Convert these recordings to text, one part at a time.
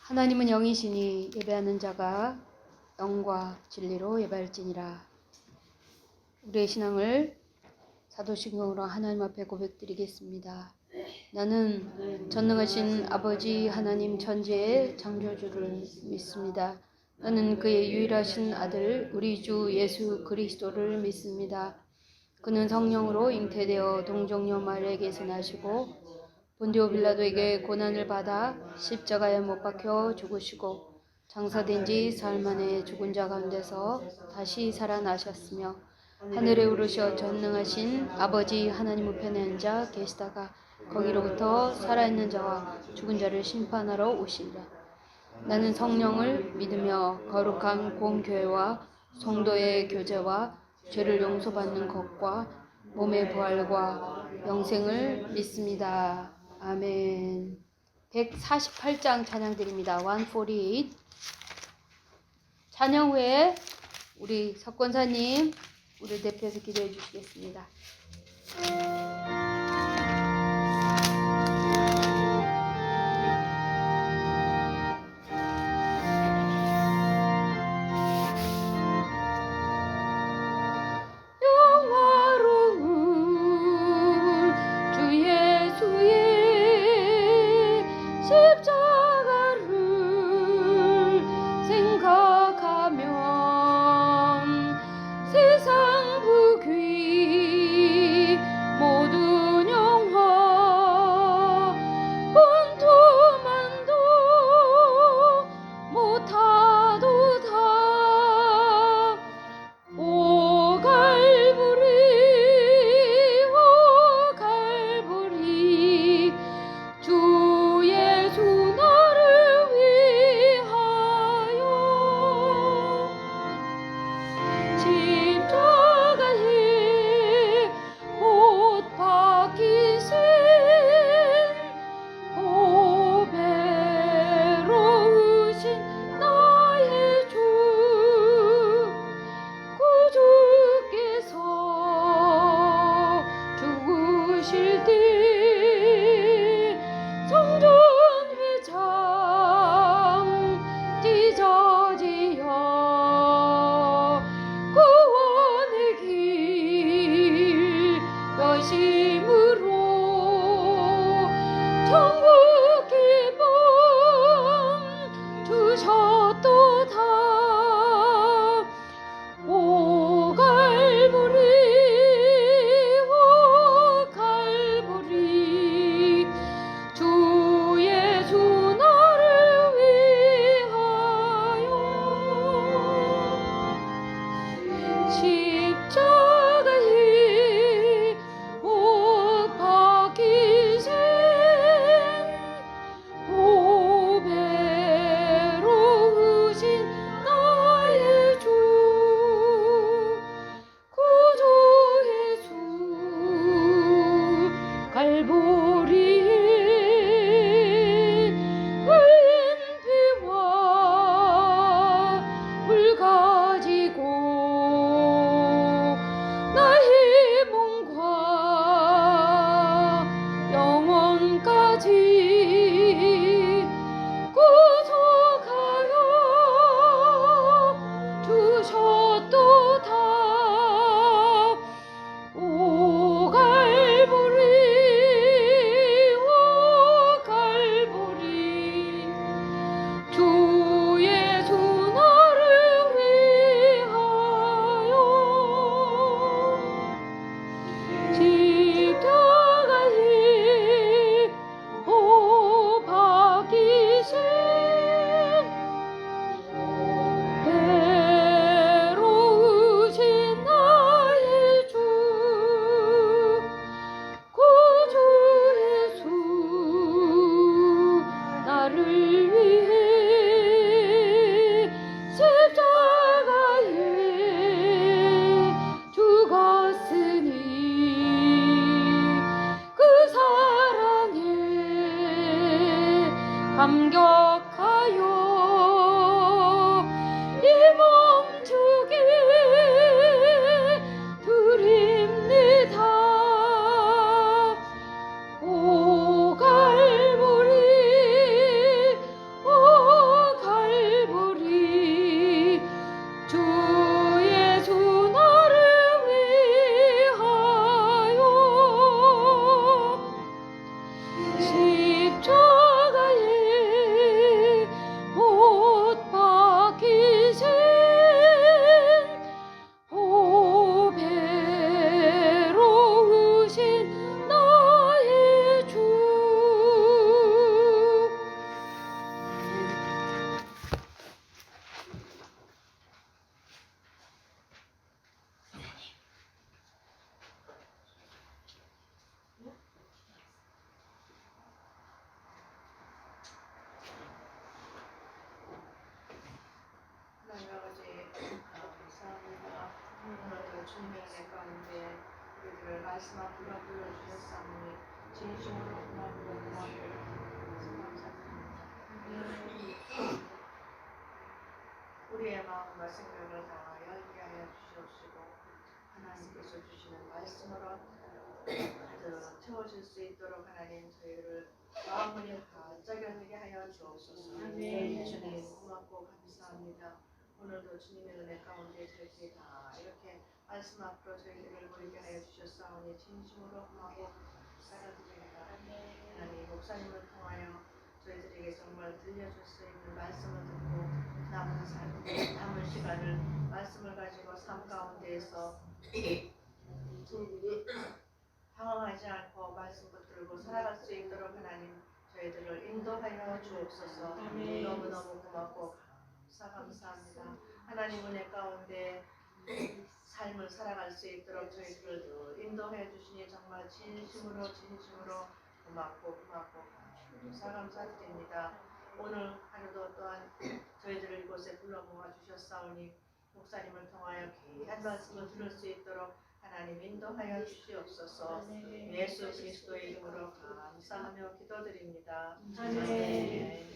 하나님은 영이시니 예배하는 자가 영과 진리로 예배할지니라. 우리의 신앙을 사도신경으로 하나님 앞에 고백드리겠습니다. 나는 전능하신 아버지 하나님 천지의 창조주를 믿습니다. 나는 그의 유일하신 아들 우리 주 예수 그리스도를 믿습니다. 그는 성령으로 잉태되어 동정녀 마리아에게서 나시고 본디오 빌라도에게 고난을 받아 십자가에 못 박혀 죽으시고 장사된 지 사흘 만에 죽은 자 가운데서 다시 살아나셨으며 하늘에 오르셔 전능하신 아버지 하나님 우편에 앉아 계시다가 거기로부터 살아있는 자와 죽은 자를 심판하러 오시리라. 나는 성령을 믿으며 거룩한 공교회와 성도의 교제와 죄를 용서받는 것과 몸의 부활과 영생을 믿습니다. 아멘. 148장 찬양드립니다. 148. 찬양 후에 우리 석권사님 우리 대표해서 기도해 주시겠습니다. 오 갈보리 오 말씀 앞으로 불러주셨사오니 진심으로 고맙고 감사드립니다. 우리의 마음과 생각을 다 열게 하여 주시옵시고 하나님께서 주시는 말씀으로 가득 채워질 수 있도록 하나님 저희를 마음을 가득 열게 하여 주옵소서. 주님 고맙고 감사합니다. 오늘도 주님의 은혜 가운데 저희들이 다 이렇게 말씀 앞으로 저희들을 모이게 하여 주셨사오니 진심으로 고맙고 감사드립니다. 하나님 목사님을 통하여 저희들에게 정말 들려줄 수 있는 말씀을 듣고 남은 시간을 말씀을 가지고 삶 가운데에서 방황하지 않고 말씀 붙들고 살아갈 수 있도록 하나님 저희들을 인도하여 주옵소서. 너무너무 고맙고 감사합니다. 하나님 은혜 가운데 삶을 살아갈 수 있도록 저희들을 인도해 주시니 정말 진심으로 고맙고 감사드립니다. 오늘 하루도 또한 저희들을 이곳에 불러 모아 주셨사오니 목사님을 통하여 귀한 말씀을 들을 수 있도록 하나님 인도하여 주시옵소서. 예수 그리스도의 이름으로 감사하며 기도드립니다. 아멘.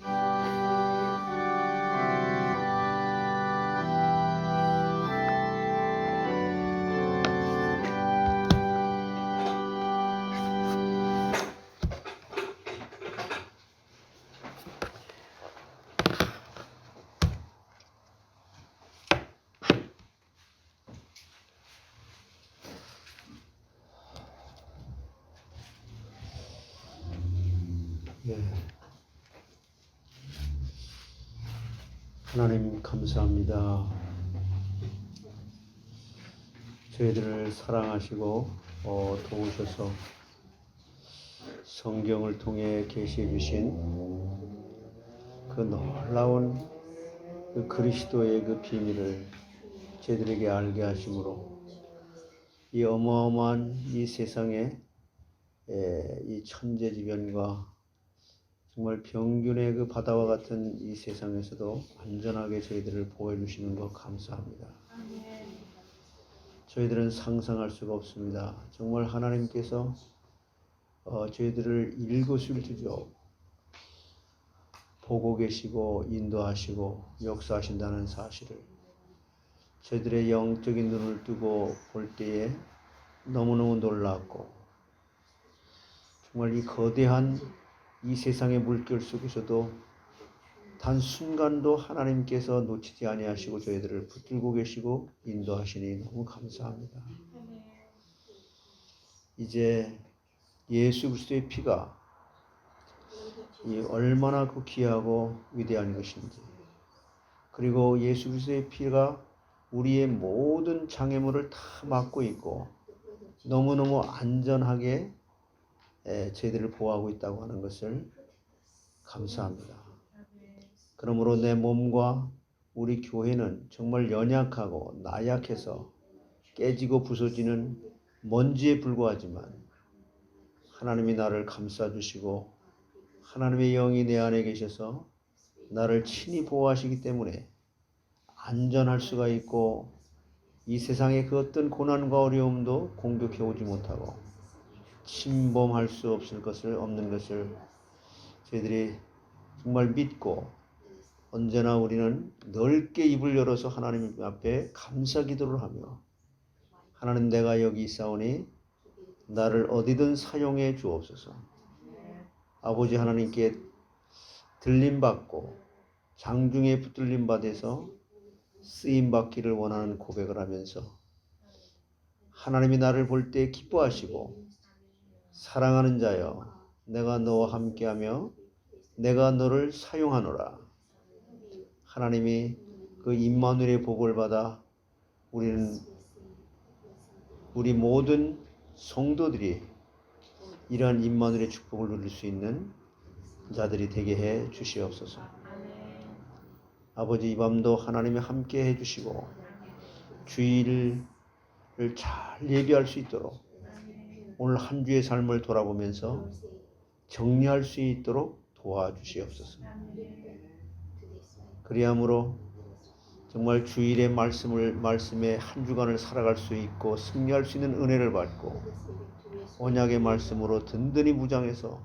하나님 감사합니다. 저희들을 사랑하시고 도우셔서 성경을 통해 계시해 주신 그 놀라운 그 그리스도의 그 비밀을 저희들에게 알게 하심으로 이 어마어마한 이 세상에 이 천재지변과 정말 병균의 그 바다와 같은 이 세상에서도 안전하게 저희들을 보호해주시는 것 감사합니다. 저희들은 상상할 수가 없습니다. 정말 하나님께서 저희들을 일거수일투족 보고 계시고 인도하시고 역사하신다는 사실을 저희들의 영적인 눈을 뜨고 볼 때에 너무너무 놀랐고 정말 이 거대한 이 세상의 물결 속에서도 단 순간도 하나님께서 놓치지 아니하시고 저희들을 붙들고 계시고 인도하시니 너무 감사합니다. 이제 예수 그리스도의 피가 얼마나 그 귀하고 위대한 것인지, 그리고 예수 그리스도의 피가 우리의 모든 장애물을 다 막고 있고 너무너무 안전하게 저희들을 보호하고 있다고 하는 것을 감사합니다. 그러므로 내 몸과 우리 교회는 정말 연약하고 나약해서 깨지고 부서지는 먼지에 불과하지만 하나님이 나를 감싸주시고 하나님의 영이 내 안에 계셔서 나를 친히 보호하시기 때문에 안전할 수가 있고 이 세상의 그 어떤 고난과 어려움도 공격해 오지 못하고 침범할 수 없는 것을 저희들이 정말 믿고 언제나 우리는 넓게 입을 열어서 하나님 앞에 감사 기도를 하며 하나님 내가 여기 있사오니 나를 어디든 사용해 주옵소서. 아버지 하나님께 들림받고 장중에 붙들림 받아서 쓰임받기를 원하는 고백을 하면서 하나님이 나를 볼 때 기뻐하시고 사랑하는 자여 내가 너와 함께하며 내가 너를 사용하노라. 하나님이 그 임마누엘의 복을 받아 우리 모든 성도들이 이러한 임마누엘의 축복을 누릴 수 있는 자들이 되게 해 주시옵소서. 아버지 이 밤도 하나님이 함께 해 주시고 주일을 잘 예비할 수 있도록 오늘 한 주의 삶을 돌아보면서 정리할 수 있도록 도와주시옵소서. 그리함으로 정말 주일의 말씀에 한 주간을 살아갈 수 있고 승리할 수 있는 은혜를 받고 언약의 말씀으로 든든히 무장해서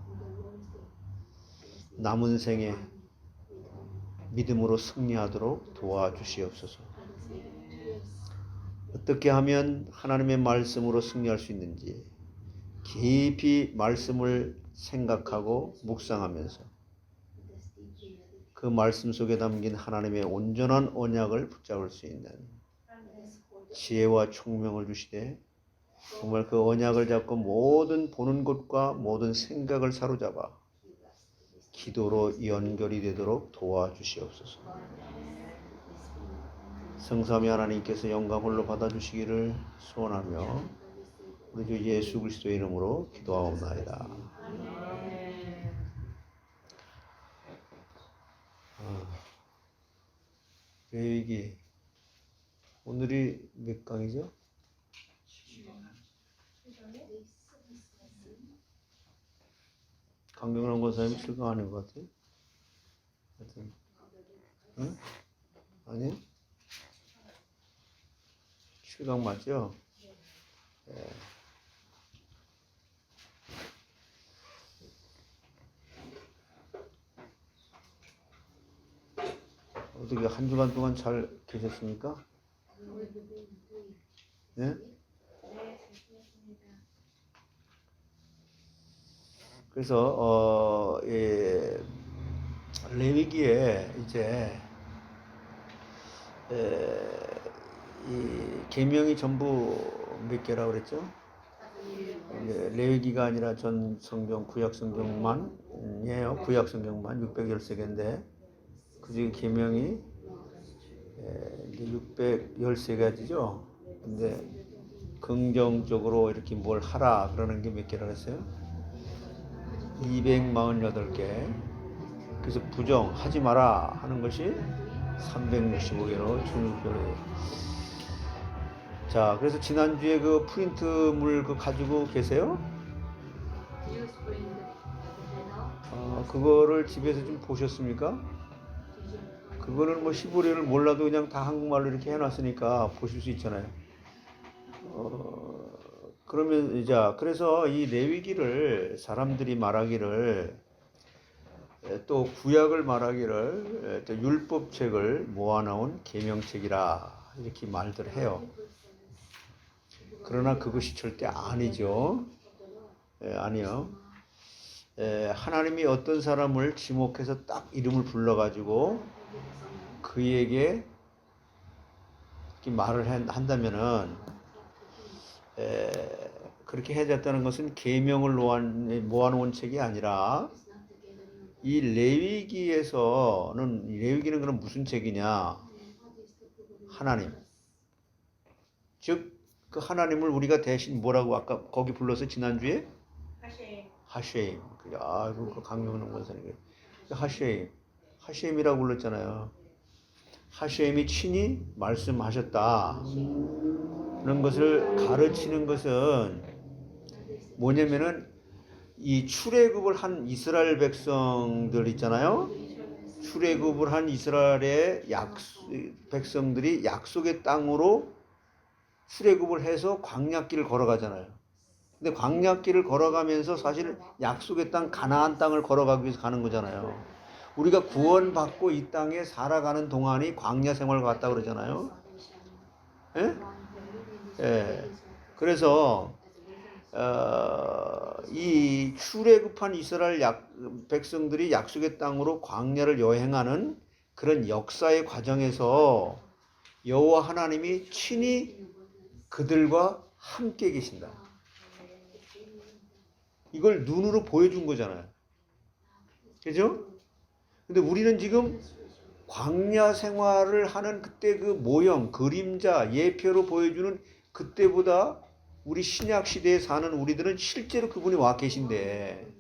남은 생에 믿음으로 승리하도록 도와주시옵소서. 어떻게 하면 하나님의 말씀으로 승리할 수 있는지 깊이 말씀을 생각하고 묵상하면서 그 말씀 속에 담긴 하나님의 온전한 언약을 붙잡을 수 있는 지혜와 총명을 주시되 정말 그 언약을 잡고 모든 보는 것과 모든 생각을 사로잡아 기도로 연결이 되도록 도와주시옵소서. 성삼위 하나님께서 영광 홀로 받아주시기를 소원하며 우리 주 예수 그리스도의 이름으로 기도하옵나이다. 레위기 오늘이 몇 강이죠? 강경란 권사님 7강 아닌 것 같아요. 하여튼, 응? 아니? 7강 맞죠? 네. 어떻게 한 주간 동안 잘 계셨습니까? 네? 그래서 레위기에 이제 이 계명이 전부 몇 개라고 그랬죠? 레위기가 아니라 전 성경 구약 성경만이에요. 구약 성경만 613개인데 그 중에 계명이 613가지죠. 근데 긍정적으로 이렇게 뭘 하라 그러는 게 몇 개라고 했어요? 248개. 그래서 부정하지 마라 하는 것이 365개로 중국별로. 자, 그래서 지난주에 그 프린트물 그 가지고 계세요? 그거를 집에서 좀 보셨습니까? 그거는 뭐 히브리어를 몰라도 그냥 다 한국말로 이렇게 해놨으니까 보실 수 있잖아요. 그러면 이제 그래서 이 레위기를 사람들이 말하기를 또 구약을 말하기를 또 율법책을 모아놓은 계명책이라 이렇게 말들 해요. 그러나 그것이 절대 아니죠. 아니요. 하나님이 어떤 사람을 지목해서 딱 이름을 불러가지고 그에게 이렇게 말을 한다면은 그렇게 해줬다는 것은 계명을 모아놓은 책이 아니라 이 레위기에서는 레위기는 그럼 무슨 책이냐? 하나님. 즉 그 하나님을 우리가 대신 뭐라고 아까 거기 불러서 지난주에 하쉐임. 그 강명훈 권사님 하쉐임이라고 불렀잖아요. 하쉐임이 친히 말씀하셨다는 것을 가르치는 것은 뭐냐면은 이 출애굽을 한 이스라엘 백성들 있잖아요. 출애굽을 한 이스라엘의 백성들이 약속의 땅으로 출애굽을 해서 광야길을 걸어가잖아요. 근데 광야길을 걸어가면서 사실 약속의 땅 가나안 땅을 걸어가기 위해서 가는 거잖아요. 우리가 구원받고 이 땅에 살아가는 동안이 광야 생활 같다 그러잖아요. 예? 예. 그래서 이 출애굽한 이스라엘 백성들이 약속의 땅으로 광야를 여행하는 그런 역사의 과정에서 여호와 하나님이 친히 그들과 함께 계신다. 이걸 눈으로 보여준 거잖아요. 그죠? 근데 우리는 지금 광야 생활을 하는 그때 그 모형, 그림자, 예표로 보여주는 그때보다 우리 신약 시대에 사는 우리들은 실제로 그분이 와 계신데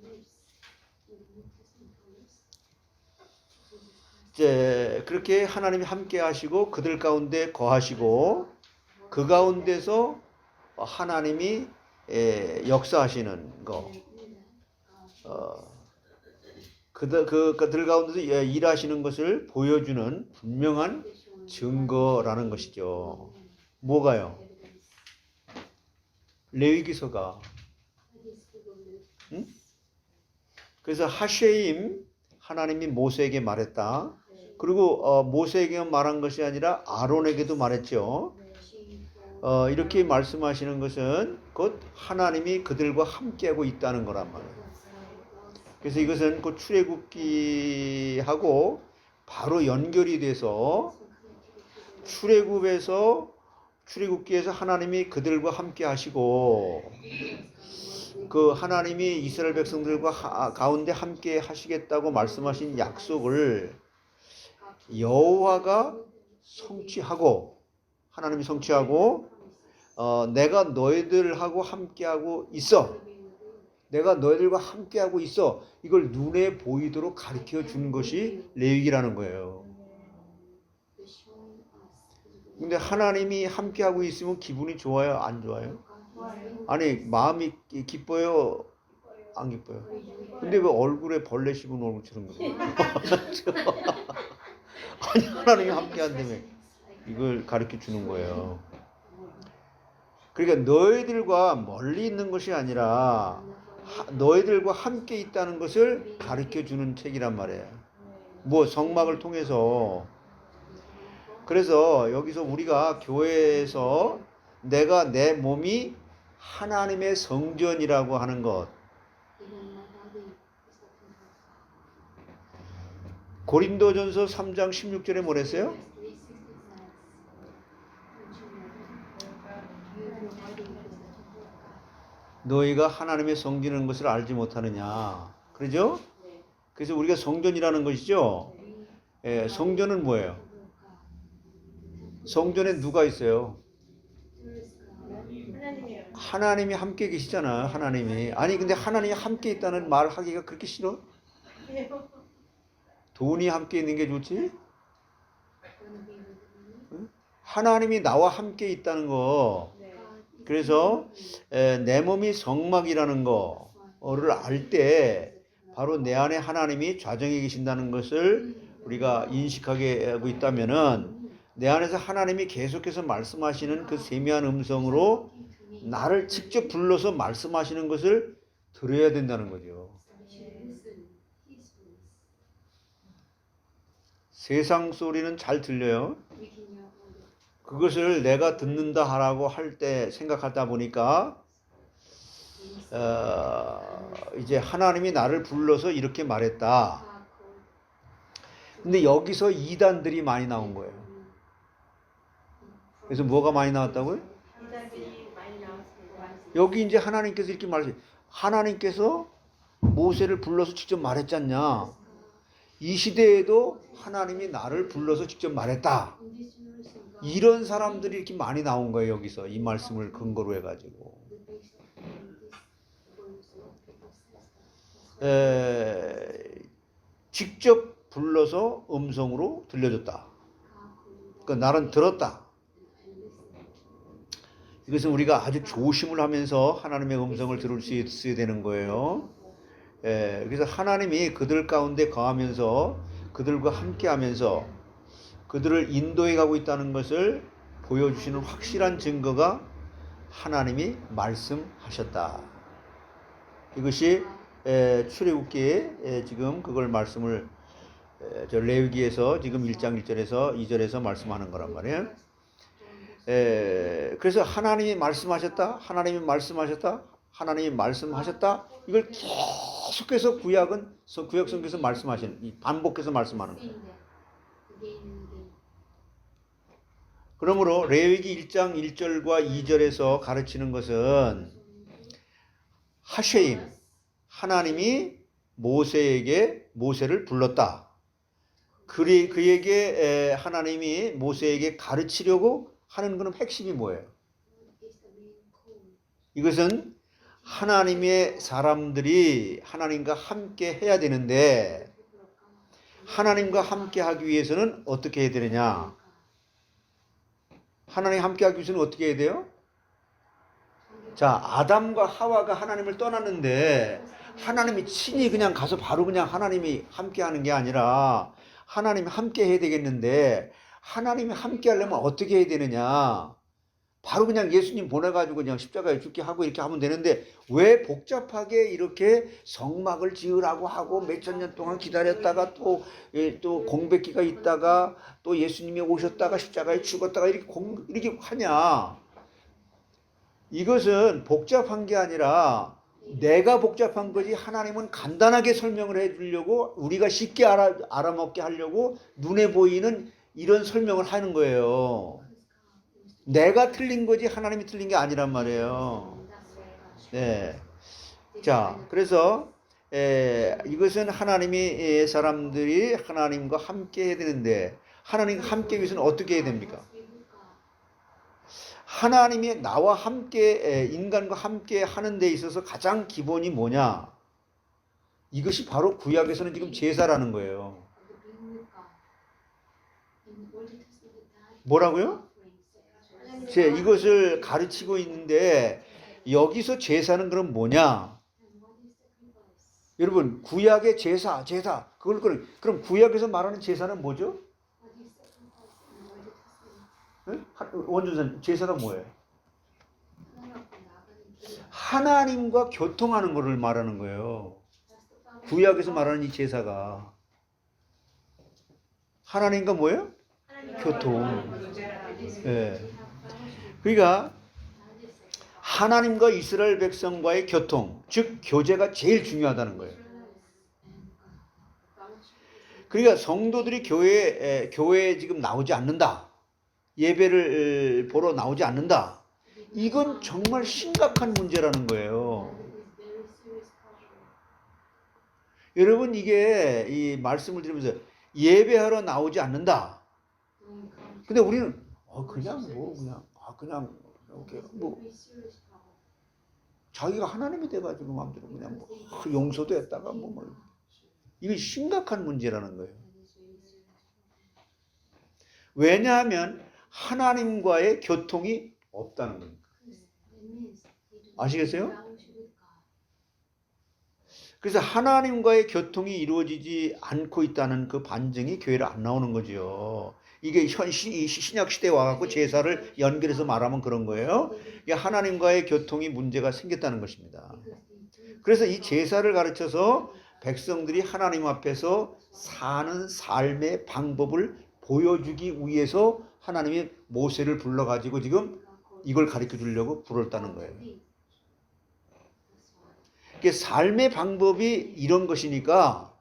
이제 그렇게 하나님이 함께 하시고 그들 가운데 거하시고 그 가운데서 하나님이 역사하시는 거 그들 가운데서 일하시는 것을 보여주는 분명한 증거라는 것이죠. 뭐가요? 레위기서가 응? 그래서 하쉐임 하나님이 모세에게 말했다. 그리고 모세에게 말한 것이 아니라 아론에게도 말했죠. 이렇게 말씀하시는 것은 곧 하나님이 그들과 함께하고 있다는 거란 말이에요. 그래서 이것은 그 출애굽기하고 바로 연결이 돼서 출애굽기에서 하나님이 그들과 함께 하시고 그 하나님이 이스라엘 백성들과 가운데 함께 하시겠다고 말씀하신 약속을 여호와가 성취하고 하나님이 성취하고 내가 너희들하고 함께하고 있어. 내가 너희들과 함께하고 있어. 이걸 눈에 보이도록 가르쳐 준 것이 레위기라는 거예요. 근데 하나님이 함께하고 있으면 기분이 좋아요? 안 좋아요? 아니 마음이 기뻐요? 안 기뻐요? 근데 왜 얼굴에 벌레 씹은 얼굴처럼 그래요? 아니 하나님이 함께한다며 이걸 가르쳐 주는 거예요. 그러니까 너희들과 멀리 있는 것이 아니라 너희들과 함께 있다는 것을 가르쳐 주는 책이란 말이에요. 뭐 성막을 통해서. 그래서 여기서 우리가 교회에서 내가 내 몸이 하나님의 성전이라고 하는 것. 고린도전서 3장 16절에 뭐랬어요? 너희가 하나님의 성전인 것을 알지 못하느냐. 그러죠? 그래서 우리가 성전이라는 것이죠. 예, 성전은 뭐예요? 성전에 누가 있어요? 하나님이 함께 계시잖아. 하나님이. 아니 근데 하나님이 함께 있다는 말 하기가 그렇게 싫어? 돈이 함께 있는 게 좋지? 하나님이 나와 함께 있다는 거. 그래서 내 몸이 성막이라는 거를 알 때 바로 내 안에 하나님이 좌정해 계신다는 것을 우리가 인식하게 하고 있다면은 내 안에서 하나님이 계속해서 말씀하시는 그 세미한 음성으로 나를 직접 불러서 말씀하시는 것을 들어야 된다는 거죠. 세상 소리는 잘 들려요. 그것을 내가 듣는다 하라고 할 때 생각하다 보니까 이제 하나님이 나를 불러서 이렇게 말했다. 근데 여기서 이단들이 많이 나온 거예요. 그래서 뭐가 많이 나왔다고요? 여기 이제 하나님께서 이렇게 말하세요. 하나님께서 모세를 불러서 직접 말했잖냐. 이 시대에도 하나님이 나를 불러서 직접 말했다. 이런 사람들이 이렇게 많이 나온 거예요. 여기서 이 말씀을 근거로 해가지고. 직접 불러서 음성으로 들려줬다. 그러니까 나는 들었다. 이것은 우리가 아주 조심을 하면서 하나님의 음성을 들을 수 있어야 되는 거예요. 그래서 하나님이 그들 가운데 거하면서 그들과 함께하면서 그들을 인도해 가고 있다는 것을 보여주시는 확실한 증거가 하나님이 말씀하셨다. 이것이 출애굽기에 지금 그걸 말씀을 저 레위기에서 지금 1장 1절에서 2절에서 말씀하는 거란 말이에요. 그래서 하나님이 말씀하셨다. 하나님이 말씀하셨다. 하나님이 말씀하셨다. 이걸 계속해서 구약 성경에서 말씀하시는, 반복해서 말씀하는 거예요. 그러므로 레위기 1장 1절과 2절에서 가르치는 것은 하쉐임, 하나님이 모세를 불렀다. 그에게 하나님이 모세에게 가르치려고 하는 것은 핵심이 뭐예요? 이것은 하나님의 사람들이 하나님과 함께 해야 되는데 하나님과 함께 하기 위해서는 어떻게 해야 되느냐? 하나님 함께 하기 위해서는 어떻게 해야 돼요? 자, 아담과 하와가 하나님을 떠났는데 하나님이 친히 그냥 가서 바로 그냥 하나님이 함께 하는 게 아니라 하나님이 함께 해야 되겠는데 하나님이 함께 하려면 어떻게 해야 되느냐? 바로 그냥 예수님 보내가지고 그냥 십자가에 죽게 하고 이렇게 하면 되는데 왜 복잡하게 이렇게 성막을 지으라고 하고 몇천 년 동안 기다렸다가 또 공백기가 있다가 또 예수님이 오셨다가 십자가에 죽었다가 이렇게 하냐. 이것은 복잡한 게 아니라 내가 복잡한 거지 하나님은 간단하게 설명을 해주려고 우리가 쉽게 알아먹게 하려고 눈에 보이는 이런 설명을 하는 거예요. 내가 틀린 거지 하나님이 틀린 게 아니란 말이에요. 네. 자, 그래서 이것은 하나님이 사람들이 하나님과 함께 해야 되는데 하나님과 함께 위해서는 어떻게 해야 됩니까? 하나님이 나와 함께 인간과 함께 하는 데 있어서 가장 기본이 뭐냐? 이것이 바로 구약에서는 지금 제사라는 거예요. 뭐라고요? 이것을 가르치고 있는데 여기서 제사는 그럼 뭐냐? 여러분 구약의 제사 그럼 구약에서 말하는 제사는 뭐죠? 원준선 제사가 뭐예요? 하나님과 교통하는 것을 말하는 거예요. 구약에서 말하는 이 제사가 하나님과 뭐예요? 교통. 예. 그러니까 하나님과 이스라엘 백성과의 교통, 즉 교제가 제일 중요하다는 거예요. 그러니까 성도들이 교회에 지금 나오지 않는다. 예배를 보러 나오지 않는다. 이건 정말 심각한 문제라는 거예요. 여러분 이게 이 말씀을 들으면서 예배하러 나오지 않는다. 근데 우리는 그냥 이렇게 자기가 하나님이 돼가지고 마음대로 그냥 용서도 했다가 이게 심각한 문제라는 거예요. 왜냐하면 하나님과의 교통이 없다는 겁니다. 아시겠어요? 그래서 하나님과의 교통이 이루어지지 않고 있다는 그 반증이 교회를 안 나오는 거죠. 이게 신약 시대에 와갖고 제사를 연결해서 말하면 그런 거예요. 이게 하나님과의 교통이 문제가 생겼다는 것입니다. 그래서 이 제사를 가르쳐서 백성들이 하나님 앞에서 사는 삶의 방법을 보여주기 위해서 하나님이 모세를 불러가지고 지금 이걸 가르쳐 주려고 불렀다는 거예요. 삶의 방법이 이런 것이니까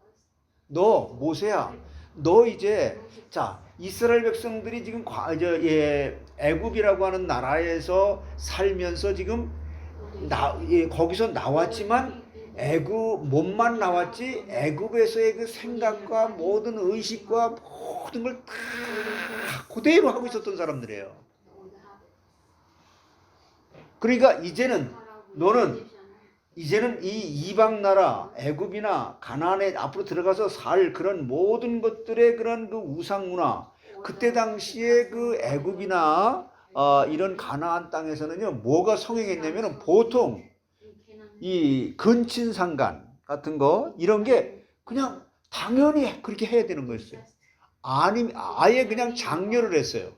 너 모세야, 너 이제 이스라엘 백성들이 지금 애굽이라고 하는 나라에서 살면서 지금 거기서 나왔지만 몸만 나왔지 애굽에서의 그 생각과 모든 의식과 모든 걸 다 그대로 하고 있었던 사람들이에요. 그러니까 이제는 이 이방 나라 애굽이나 가나안에 앞으로 들어가서 살 그런 모든 것들의 그런 그 우상 문화, 그때 당시에 그 애굽이나 이런 가나안 땅에서는요 뭐가 성행했냐면은 보통 이 근친상간 같은 거 이런 게 그냥 당연히 그렇게 해야 되는 거였어요. 아예 그냥 장려를 했어요.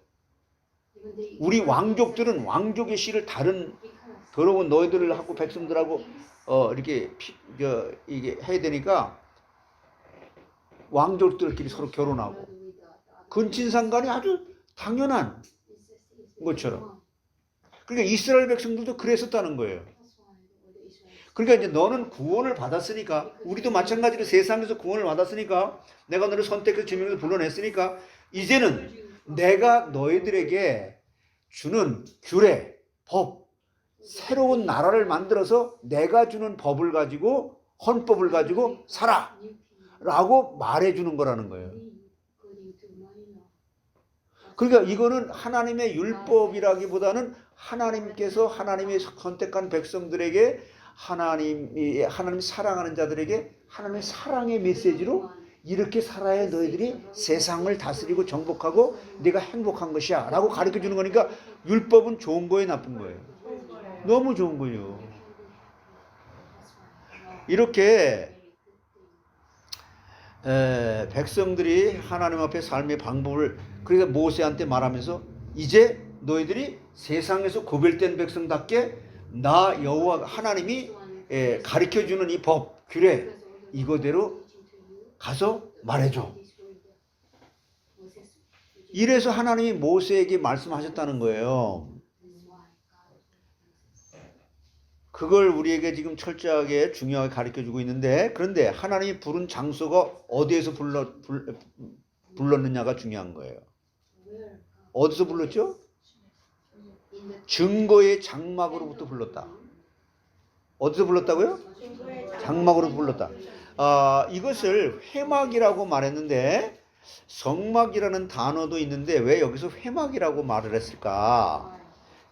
우리 왕족들은 왕족의 씨를 다른 더러운 너희들을 하고 백성들하고 이렇게 이게 해야 되니까 왕족들끼리 서로 결혼하고 근친상간이 아주 당연한 것처럼. 그러니까 이스라엘 백성들도 그랬었다는 거예요. 그러니까 이제 너는 구원을 받았으니까 우리도 마찬가지로 세상에서 구원을 받았으니까 내가 너를 선택해서 지명해서 불러냈으니까 이제는 내가 너희들에게 주는 규례, 법, 새로운 나라를 만들어서 내가 주는 법을 가지고 헌법을 가지고 살아 라고 말해주는 거라는 거예요. 그러니까 이거는 하나님의 율법이라기보다는 하나님께서 하나님의 선택한 백성들에게 하나님 사랑하는 자들에게 하나님의 사랑의 메시지로 이렇게 살아야 너희들이 세상을 다스리고 정복하고 네가 행복한 것이야 라고 가르쳐 주는 거니까 율법은 좋은 거예요, 나쁜 거예요? 너무 좋은 거예요. 이렇게 백성들이 하나님 앞에 삶의 방법을 그러니까 모세한테 말하면서 이제 너희들이 세상에서 구별된 백성답게 나 여호와 하나님이 가르쳐주는 이 법, 규례 이거대로 가서 말해줘. 이래서 하나님이 모세에게 말씀하셨다는 거예요. 그걸 우리에게 지금 철저하게 중요하게 가르쳐주고 있는데, 그런데 하나님이 부른 장소가 어디에서 불렀느냐가 중요한 거예요. 어디서 불렀죠? 증거의 장막으로부터 불렀다. 어디서 불렀다고요? 장막으로부터 불렀다. 이것을 회막이라고 말했는데 성막이라는 단어도 있는데 왜 여기서 회막이라고 말을 했을까?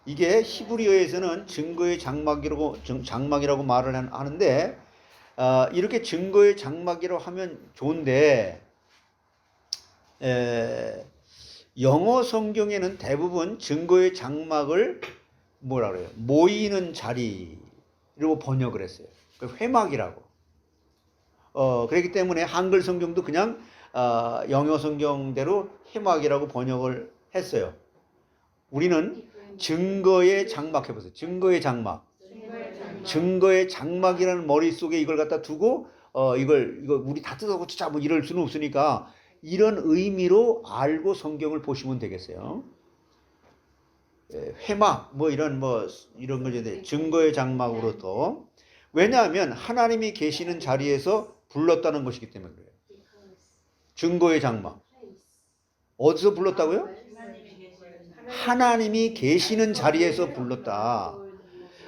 이게 히브리어에서는 증거의 장막이라고 말을 하는데 이렇게 증거의 장막이라고 하면 좋은데 영어 성경에는 대부분 증거의 장막을 뭐라 그래요? 모이는 자리로 번역을 했어요. 회막이라고. 그렇기 때문에 한글 성경도 그냥 영어 성경대로 회막이라고 번역을 했어요. 우리는 증거의 장막 해보세요. 증거의 장막. 증거의 장막이라는 머릿속에 이걸 갖다 두고 이걸 우리 다 뜯어고치자 뭐 이럴 수는 없으니까 이런 의미로 알고 성경을 보시면 되겠어요. 회막 뭐 이런 거죠. 증거의 장막으로도. 왜냐하면 하나님이 계시는 자리에서 불렀다는 것이기 때문에 그래요. 증거의 장막. 어디서 불렀다고요? 하나님이 계시는 자리에서 불렀다.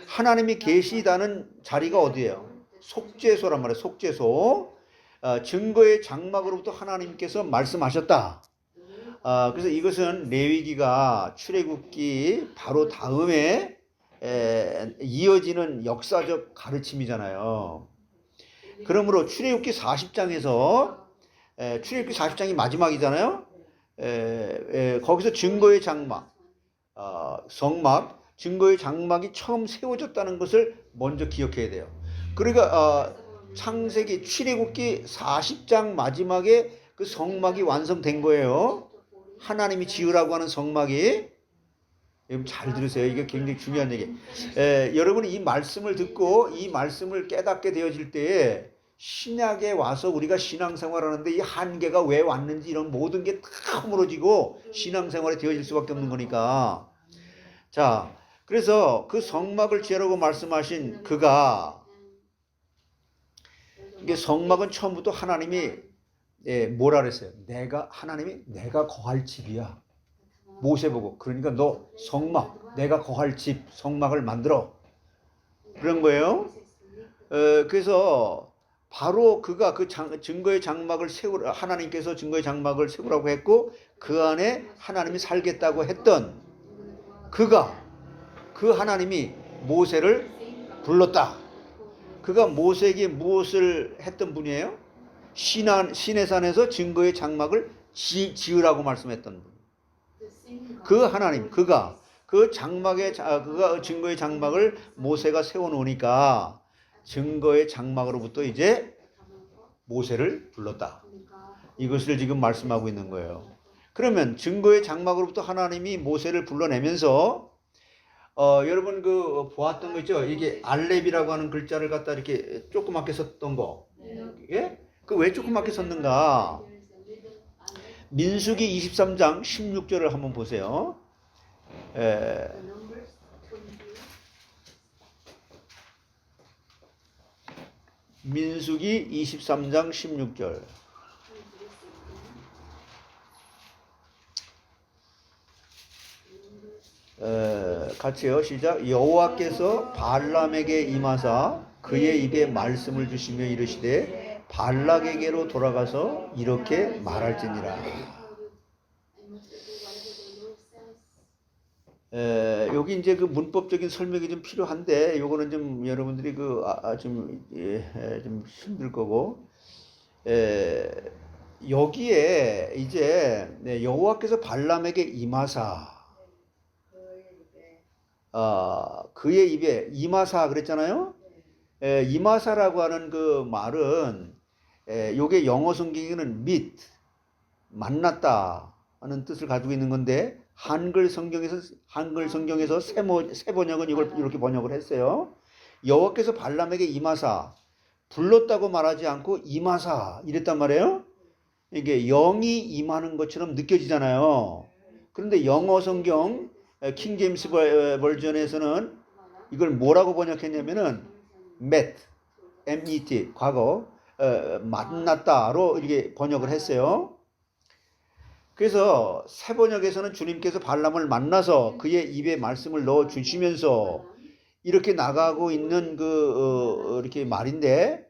하나님이 계시다는 자리가 어디예요? 속죄소란 말이에요. 속죄소. 증거의 장막으로부터 하나님께서 말씀하셨다. 그래서 이것은 레위기가 출애굽기 바로 다음에 이어지는 역사적 가르침이잖아요. 그러므로 출애굽기 40장에서 출애굽기 40장이 마지막이잖아요. 거기서 증거의 장막, 성막, 증거의 장막이 처음 세워졌다는 것을 먼저 기억해야 돼요. 그러니까 창세기 출애굽기 40장 마지막에 그 성막이 완성된 거예요. 하나님이 지으라고 하는 성막이. 여러분 잘 들으세요. 이게 굉장히 중요한 얘기. 여러분이 이 말씀을 듣고 이 말씀을 깨닫게 되어질 때에 신약에 와서 우리가 신앙생활하는데 이 한계가 왜 왔는지 이런 모든 게 다 허물어지고 신앙생활에 되어질 수밖에 없는 거니까. 자, 그래서 그 성막을 지으라고 말씀하신 그가 이게 성막은 처음부터 하나님이 뭐라 그랬어요? 하나님이 내가 거할 집이야. 모세 보고 그러니까 너 성막 내가 거할 집 성막을 만들어 그런 거예요. 그래서 바로 그가 그 증거의 장막을 하나님께서 증거의 장막을 세우라고 했고 그 안에 하나님이 살겠다고 했던 그가 그 하나님이 모세를 불렀다. 그가 모세에게 무엇을 했던 분이에요? 시내산에서 증거의 장막을 지으라고 말씀했던 분. 그 하나님, 그가 증거의 장막을 모세가 세워놓으니까 증거의 장막으로부터 이제 모세를 불렀다. 이것을 지금 말씀하고 있는 거예요. 그러면 증거의 장막으로부터 하나님이 모세를 불러내면서 여러분 그 보았던 거 있죠? 이게 알렙이라고 하는 글자를 갖다 이렇게 조그맣게 썼던 거. 예? 그 왜 조그맣게 썼는가? 민수기 23장 16절을 한번 보세요. 민수기 23장 16절. 같이요. 시작. 여호와께서 발람에게 임하사 그의 입에 말씀을 주시며 이르시되 발락에게로 돌아가서 이렇게 말할지니라. 여기 이제 그 문법적인 설명이 좀 필요한데 요거는 좀 여러분들이 좀 힘들 거고 여기에 이제 여호와께서 발람에게 임하사 그의 입에 임하사 그랬잖아요. 임하사라고 하는 그 말은 요게 영어 성경에는 meet 만났다 하는 뜻을 가지고 있는 건데 한글 성경에서 새 번역은 이걸 이렇게 번역을 했어요. 여호와께서 발람에게 임하사 불렀다고 말하지 않고 임하사 이랬단 말이에요. 이게 영이 임하는 것처럼 느껴지잖아요. 그런데 영어 성경 킹 제임스 버전에서는 이걸 뭐라고 번역했냐면은 met, met 과거 만났다로 이렇게 번역을 했어요. 그래서 새 번역에서는 주님께서 발람을 만나서 그의 입에 말씀을 넣어 주시면서 이렇게 나가고 있는 이렇게 말인데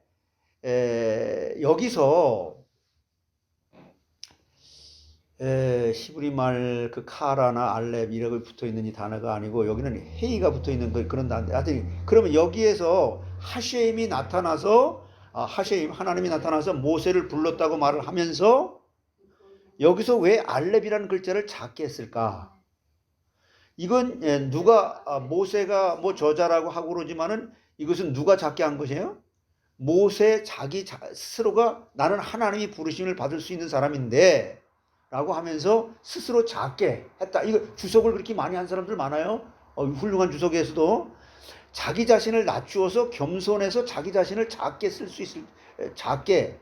여기서 히브리 말 그 카라나 알렙 이라고 붙어 있는 이 단어가 아니고 여기는 헤이가 붙어 있는 그런 단어. 하여튼 그러면 여기에서 하셈이 나타나서 하나님이 나타나서 모세를 불렀다고 말을 하면서 여기서 왜 알렙이라는 글자를 작게 했을까? 이건 누가 모세가 뭐 저자라고 하고 그러지만은 이것은 누가 작게 한 것이에요? 모세 자기 스스로가 나는 하나님이 부르심을 받을 수 있는 사람인데 라고 하면서 스스로 작게 했다. 이거 주석을 그렇게 많이 한 사람들 많아요. 훌륭한 주석에서도 자기 자신을 낮추어서 겸손해서 자기 자신을 작게 쓸 수 있을 작게.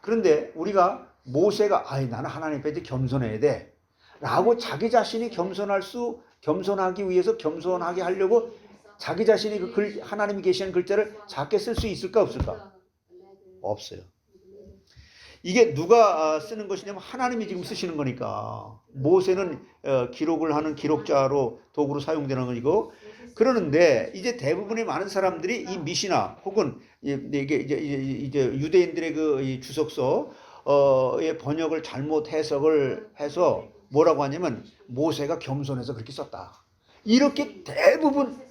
그런데 우리가 모세가 나는 하나님 앞에 겸손해야 돼 라고 자기 자신이 겸손하기 위해서 겸손하게 하려고 자기 자신이 하나님이 계시는 글자를 작게 쓸 수 있을까 없을까? 없어요. 이게 누가 쓰는 것이냐면 하나님이 지금 쓰시는 거니까. 모세는 기록을 하는 기록자로 도구로 사용되는 것이고, 그러는데 이제 대부분의 많은 사람들이 이 미시나 혹은 이게 이제 유대인들의 이 주석서의 번역을 잘못 해석을 해서 뭐라고 하냐면 모세가 겸손해서 그렇게 썼다. 이렇게 대부분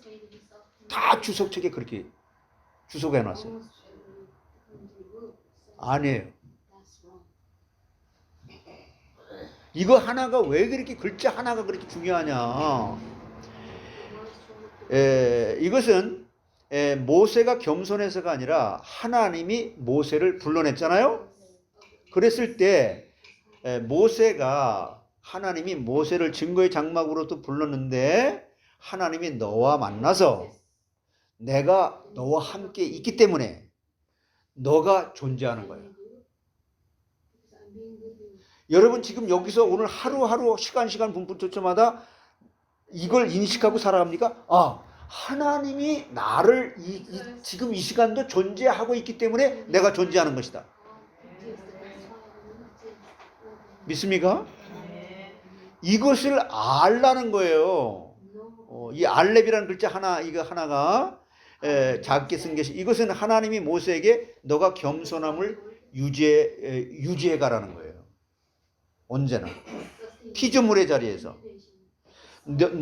다 주석책에 그렇게 주석해 놨어요. 아니에요. 이거 하나가 왜 그렇게 글자 하나가 그렇게 중요하냐? 이것은 모세가 겸손해서가 아니라 하나님이 모세를 불러냈잖아요. 그랬을 때 하나님이 모세를 증거의 장막으로도 불렀는데 하나님이 너와 만나서 내가 너와 함께 있기 때문에 너가 존재하는 거예요. 여러분 지금 여기서 오늘 하루하루 시간 분분초초마다 이걸 인식하고 살아갑니까? 하나님이 나를 지금 이 시간도 존재하고 있기 때문에 내가 존재하는 것이다. 믿습니까? 이것을 알라는 거예요. 이 알렙이라는 글자 이거 하나가 작게 쓴 것이 이것은 하나님이 모세에게 너가 겸손함을 유지해 가라는 거예요. 언제나 피조물의 자리에서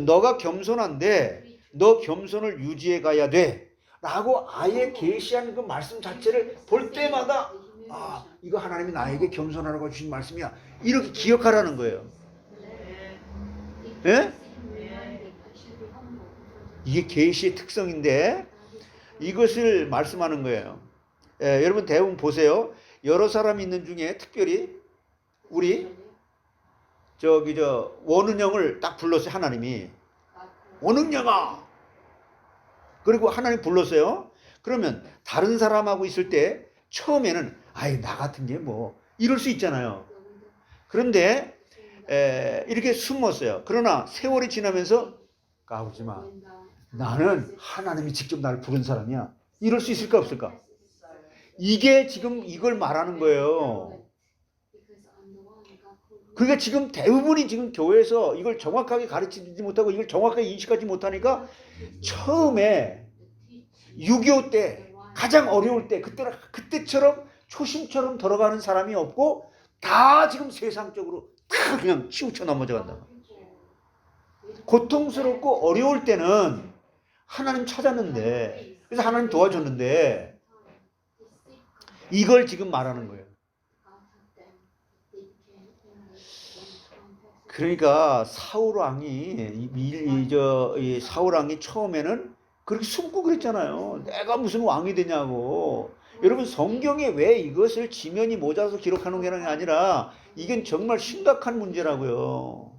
너가 겸손한데 너 겸손을 유지해 가야 돼 라고 아예 계시한 그 말씀 자체를 볼 때마다 이거 하나님이 나에게 겸손하라고 주신 말씀이야 이렇게 기억하라는 거예요. 예? 이게 계시의 특성인데 이것을 말씀하는 거예요. 여러분 대부분 보세요. 여러 사람이 있는 중에 특별히 우리 원은영을 딱 불렀어요. 하나님이 원은영아 그리고 하나님 불렀어요. 그러면 다른 사람하고 있을 때 처음에는 나 같은 게 뭐 이럴 수 있잖아요. 그런데 이렇게 숨었어요. 그러나 세월이 지나면서 까부지 마. 나는 하나님이 직접 나를 부른 사람이야. 이럴 수 있을까 없을까? 이게 지금 이걸 말하는 거예요. 그러니까 지금 대부분이 지금 교회에서 이걸 정확하게 가르치지 못하고 이걸 정확하게 인식하지 못하니까 처음에 6.25 때 가장 어려울 때 그때처럼 초심처럼 돌아가는 사람이 없고 다 지금 세상적으로 다 그냥 치우쳐 넘어져 간다. 고통스럽고 어려울 때는 하나님 찾았는데 그래서 하나님 도와줬는데 이걸 지금 말하는 거예요. 그러니까 사울 왕이 처음에는 그렇게 숨고 그랬잖아요. 내가 무슨 왕이 되냐고. 여러분 성경에 왜 이것을 지면이 모자라서 기록하는 게 아니라 이건 정말 심각한 문제라고요.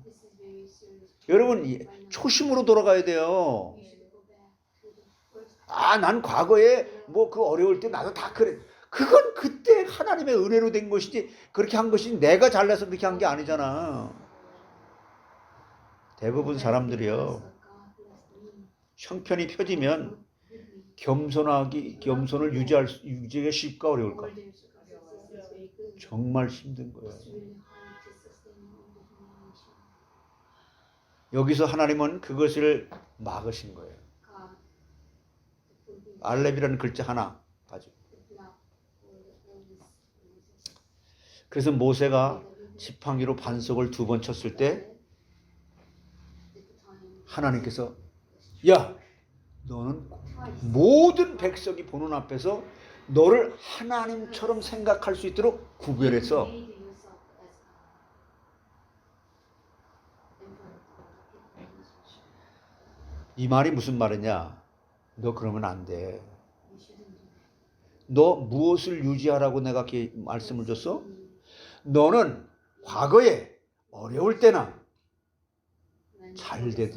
여러분 초심으로 돌아가야 돼요. 난 과거에 뭐 그 어려울 때 나도 다 그래. 그건 그때 하나님의 은혜로 된 것이지 그렇게 한 것이 내가 잘나서 그렇게 한 게 아니잖아. 대부분 사람들이요. 형편이 펴지면 겸손을 유지하기가 쉽까 어려울까? 정말 힘든 거예요. 여기서 하나님은 그것을 막으신 거예요. 알렙이라는 글자 하나 가지고. 그래서 모세가 지팡이로 반석을 2번 쳤을 때 하나님께서 야, 너는 모든 백성이 보는 앞에서 너를 하나님처럼 생각할 수 있도록 구별해서 이 말이 무슨 말이냐? 너 그러면 안 돼. 너 무엇을 유지하라고 내가 이렇게 말씀을 줬어? 너는 과거에 어려울 때나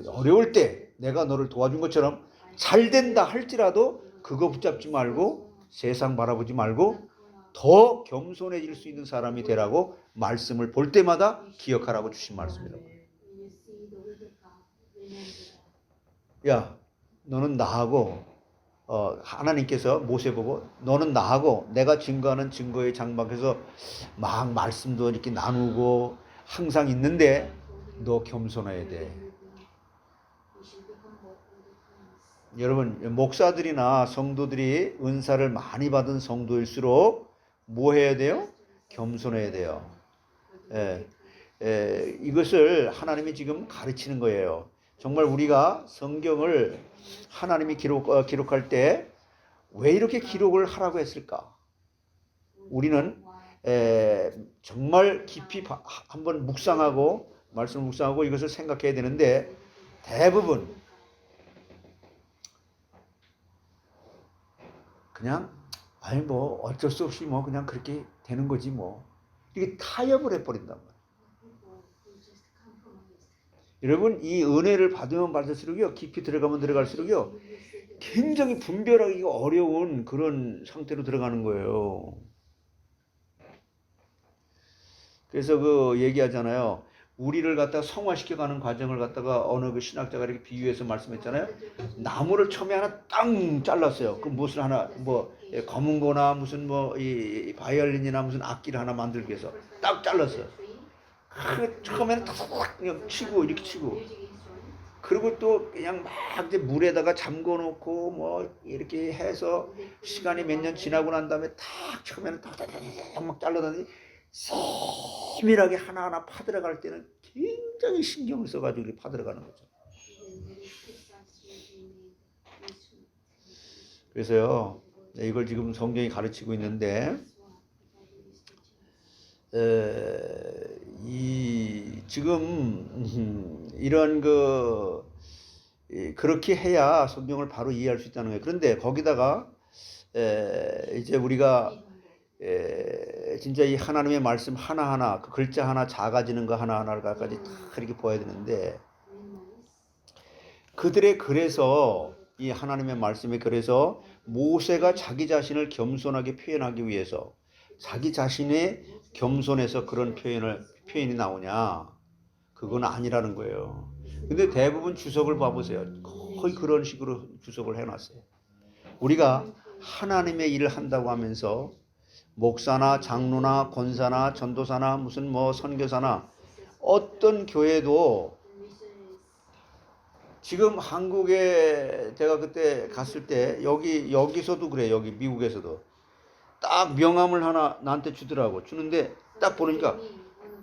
어려울 때 내가 너를 도와준 것처럼 잘 된다 할지라도 그거 붙잡지 말고 세상 바라보지 말고 더 겸손해질 수 있는 사람이 되라고 말씀을 볼 때마다 기억하라고 주신 말씀이라고. 야, 너는 나하고 하나님께서 모세 보고 너는 나하고 내가 증거하는 증거의 장막에서 막 말씀도 이렇게 나누고 항상 있는데 너 겸손해야 돼. 여러분 목사들이나 성도들이 은사를 많이 받은 성도일수록 뭐 해야 돼요? 겸손해야 돼요. 이것을 하나님이 지금 가르치는 거예요. 정말 우리가 성경을 하나님이 기록할 때 왜 이렇게 기록을 하라고 했을까? 우리는 정말 깊이 한번 묵상하고 말씀을 묵상하고 이것을 생각해야 되는데 대부분 그냥 아니 뭐 어쩔 수 없이 뭐 그냥 그렇게 되는 거지 뭐 이게 타협을 해버린단 말이에요. 여러분 이 은혜를 받으면 받을수록요 깊이 들어가면 들어갈수록요 굉장히 분별하기가 어려운 그런 상태로 들어가는 거예요. 그래서 그 얘기하잖아요. 우리를 갖다가 성화시켜가는 과정을 갖다가 어느 그 신학자가 이렇게 비유해서 말씀했잖아요. 나무를 처음에 하나 땅 잘랐어요. 그 무슨 하나 뭐 검은 거나 무슨 뭐 이 바이올린이나 무슨 악기를 하나 만들기 위해서 딱 잘랐어요. 그 처음에는 탁 그냥 치고 이렇게 치고 그리고 또 그냥 막 이제 물에다가 잠궈 놓고 뭐 이렇게 해서 시간이 몇 년 지나고 난 다음에 탁 처음에는 탁탁탁 막 잘라다니 세밀하게 하나하나 파들어갈 때는 굉장히 신경을 써가지고 이렇게 파들어가는 거죠. 그래서요 이걸 지금 성경이 가르치고 있는데 지금 이런 그렇게 해야 성경을 바로 이해할 수 있다는 거예요. 그런데 거기다가 이제 우리가 진짜 이 하나님의 말씀 하나하나 그 글자 하나 작아지는 거 하나하나까지 다 이렇게 보아야 되는데 그들의 글에서 이 하나님의 말씀에 그래서 모세가 자기 자신을 겸손하게 표현하기 위해서 자기 자신의 겸손해서 그런 표현이 나오냐? 그건 아니라는 거예요. 근데 대부분 주석을 봐보세요. 거의 그런 식으로 주석을 해놨어요. 우리가 하나님의 일을 한다고 하면서 목사나 장로나 권사나 전도사나 무슨 뭐 선교사나 어떤 교회도 지금 한국에 제가 그때 갔을 때 여기서도 그래. 여기 미국에서도 딱 명함을 하나 나한테 주더라고. 주는데 딱 보니까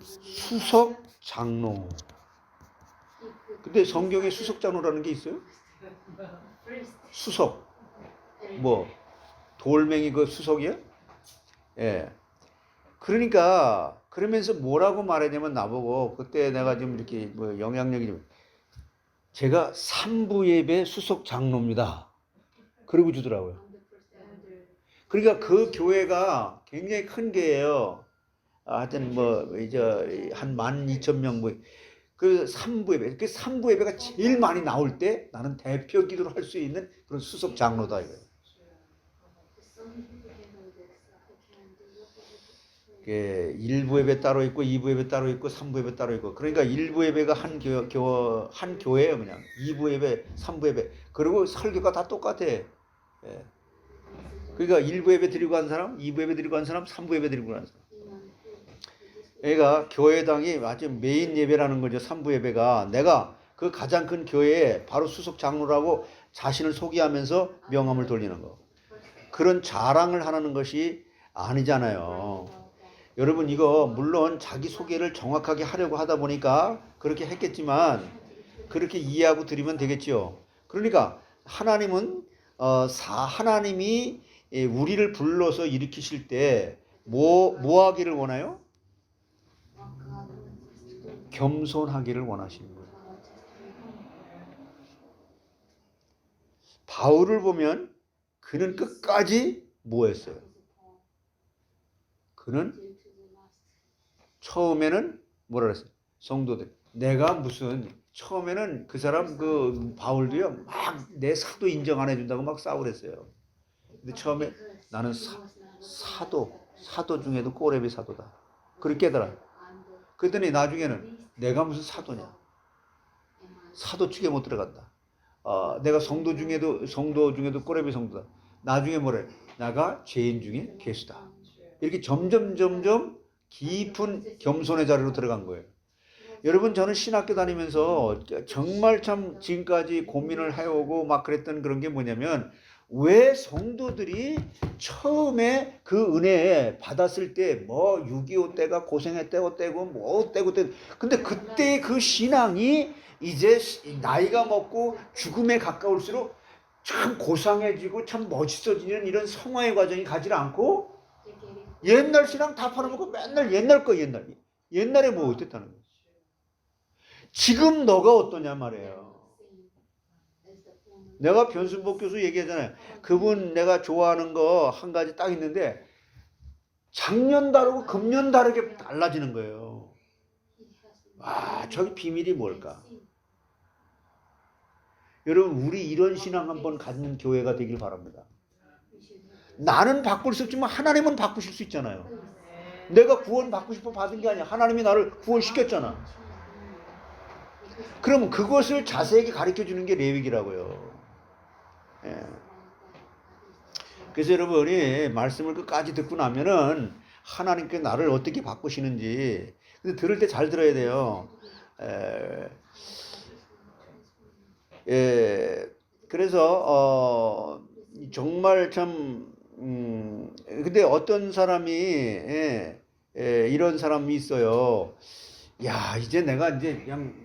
수석 장로. 근데 성경에 수석 장로라는 게 있어요? 수석. 뭐 돌멩이 그 수석이야? 예. 그러니까 그러면서 뭐라고 말하냐면 나보고 그때 내가 좀 이렇게 뭐 영향력이 좀 제가 3부 예배 수석 장로입니다. 그러고 주더라고요. 그러니까 그 교회가 굉장히 큰 교회예요. 하여튼 뭐 이제 한 12,000명 뭐 그 3부 예배, 그 3부 예배가 제일 많이 나올 때 나는 대표 기도를 할 수 있는 그런 수석 장로다 이거예요. 그 1부 예배 따로 있고 2부 예배 따로 있고 3부 예배 따로 있고 그러니까 1부 예배가 한 교회예요 그냥 2부 예배 3부 예배 그리고 설교가 다 똑같아. 예. 그러니까 1부 예배 드리고 간 사람 2부 예배 드리고 간 사람 3부 예배 드리고 간 사람 그러니까 교회당이 아주 메인 예배라는 거죠. 3부 예배가 내가 그 가장 큰 교회에 바로 수석 장로라고 자신을 소개하면서 명함을 돌리는 거 그런 자랑을 하는 것이 아니잖아요. 여러분 이거 물론 자기 소개를 정확하게 하려고 하다 보니까 그렇게 했겠지만 그렇게 이해하고 드리면 되겠지요. 그러니까 하나님은 하나님이 우리를 불러서 일으키실 때 뭐 하기를 원해요? 겸손하기를 원하시는 거예요. 바울을 보면 그는 끝까지 뭐 했어요? 그는 처음에는 뭐라 그랬어요? 성도들. 내가 무슨 처음에는 그 사람 그 바울도요 막 내 사도 인정 안 해준다고 막 싸우랬어요. 근데 처음에 나는 사도 중에도 꼬레비 사도다. 그렇게 깨달아. 그랬더니 나중에는 내가 무슨 사도냐? 사도 축에 못 들어간다. 내가 성도 중에도 꼬레비 성도다. 나중에 뭐래? 나가 죄인 중에 괴수다. 이렇게 점점 깊은 겸손의 자리로 들어간 거예요. 여러분 저는 신학교 다니면서 정말 참 지금까지 고민을 해오고 막 그랬던 그런 게 뭐냐면 왜 성도들이 처음에 그 은혜 받았을 때 뭐 6.25 때가 고생했대고 떼고 뭐 떼고 근데 그때 그 신앙이 이제 나이가 먹고 죽음에 가까울수록 참 고상해지고 참 멋있어지는 이런 성화의 과정이 가지 않고 옛날 신앙 다 팔아먹고 맨날 옛날 거 옛날에 뭐 어땠다는 거예요. 지금 너가 어떠냐 말이에요. 내가 변순복 교수 얘기하잖아요. 그분 내가 좋아하는 거 한 가지 딱 있는데 작년 다르고 금년 다르게 달라지는 거예요. 와, 저기 비밀이 뭘까? 여러분 우리 이런 신앙 한번 갖는 교회가 되길 바랍니다. 나는 바꿀 수 없지만 하나님은 바꾸실 수 있잖아요. 내가 구원 받고 싶어 받은 게 아니야. 하나님이 나를 구원시켰잖아. 그럼 그것을 자세하게 가르쳐주는 게 레위기라고요. 예. 그래서 여러분이 말씀을 끝까지 듣고 나면은 하나님께 나를 어떻게 바꾸시는지 근데 들을 때 잘 들어야 돼요. 그래서 정말 참 근데 어떤 사람이 이런 사람이 있어요. 야 이제 내가 이제 그냥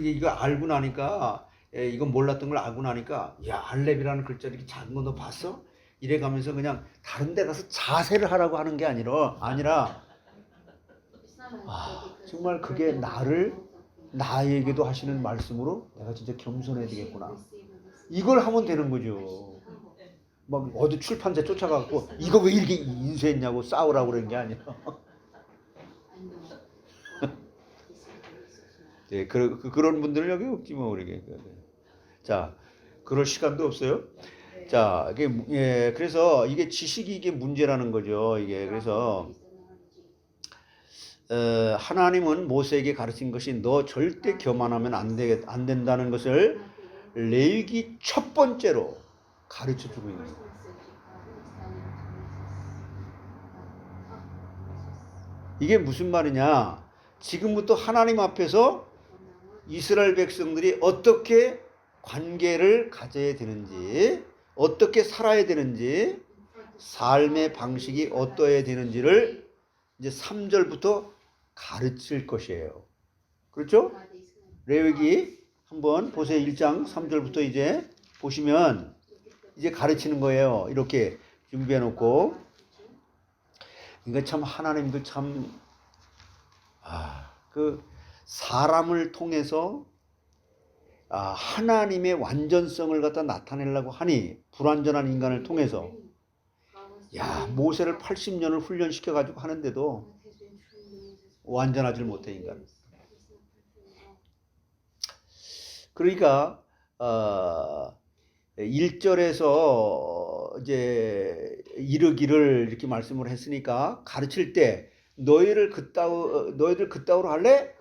이거 알고 나니까 이건 몰랐던 걸 알고 나니까 야 알렙이라는 글자 이렇게 작은 거 너 봤어? 이래가면서 그냥 다른 데 가서 자세를 하라고 하는 게 아니라 정말 그게 나에게도 하시는 말씀으로 내가 진짜 겸손해야 되겠구나. 이걸 하면 되는 거죠. 막 어디 출판사 쫓아가고 이거 왜 이렇게 인쇄했냐고 싸우라고 그런 게 아니라. 네, 그런 분들은 여기 없지 뭐 우리게. 자, 그럴 시간도 없어요. 자, 그래서 이게 지식이 이게 문제라는 거죠. 이게 그래서 하나님은 모세에게 가르친 것이 너 절대 교만하면 안 된다는 것을 레위기 첫 번째로 가르쳐 주고 있는 거예요. 이게 무슨 말이냐? 지금부터 하나님 앞에서 이스라엘 백성들이 어떻게 관계를 가져야 되는지, 어떻게 살아야 되는지, 삶의 방식이 어떠해야 되는지를 이제 3절부터 가르칠 것이에요. 그렇죠? 레위기 한번 보세요. 1장 3절부터 이제 보시면 이제 가르치는 거예요. 이렇게 준비해 놓고. 이거 참 하나님도 참 그 사람을 통해서 하나님의 완전성을 갖다 나타내려고 하니 불완전한 인간을 통해서 모세를 80년을 훈련시켜 가지고 하는데도 완전하지 못해 인간. 그러니까 1절에서 이제 이르기를 이렇게 말씀을 했으니까 가르칠 때 너희들 그따위로 할래?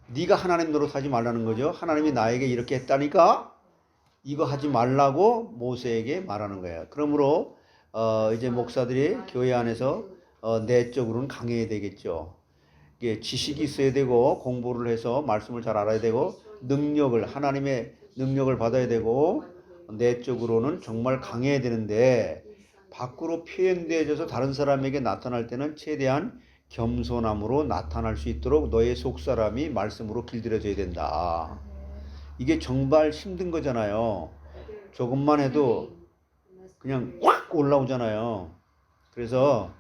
네가 하나님 노릇하지 말라는 거죠. 하나님이 나에게 이렇게 했다니까 이거 하지 말라고 모세에게 말하는 거예요. 그러므로 이제 목사들이 교회 안에서 내적으로는 강해야 되겠죠. 이게 지식이 있어야 되고 공부를 해서 말씀을 잘 알아야 되고 하나님의 능력을 받아야 되고 내적으로는 정말 강해야 되는데 밖으로 표현되어져서 다른 사람에게 나타날 때는 최대한 겸손함으로 나타날 수 있도록 너의 속사람이 말씀으로 길들여져야 된다. 이게 정말 힘든 거잖아요. 조금만 해도 그냥 확 올라오잖아요. 그래서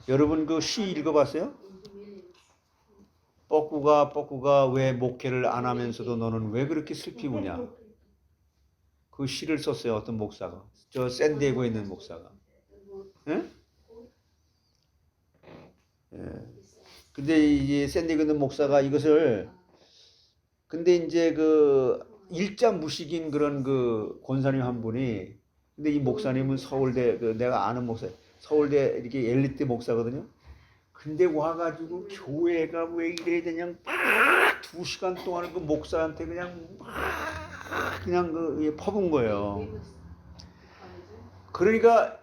여러분 그 시 읽어봤어요? 뻐꾸가 왜 목회를 안 하면서도 너는 왜 그렇게 슬피 우냐? 그 시를 썼어요. 어떤 목사가. 저 샌디에고에 있는 목사가. 예? 예. 근데 이제 샌디에고에 있는 목사가 이것을 근데 이제 그 일자 무식인 그런 그 권사님 한 분이 근데 이 목사님은 서울대 내가 아는 목사 서울대 이렇게 엘리트 목사거든요. 근데 와가지고 교회가 왜 이래야 되냐 막 2시간 동안 그 목사한테 그냥 퍼본 거예요. 그러니까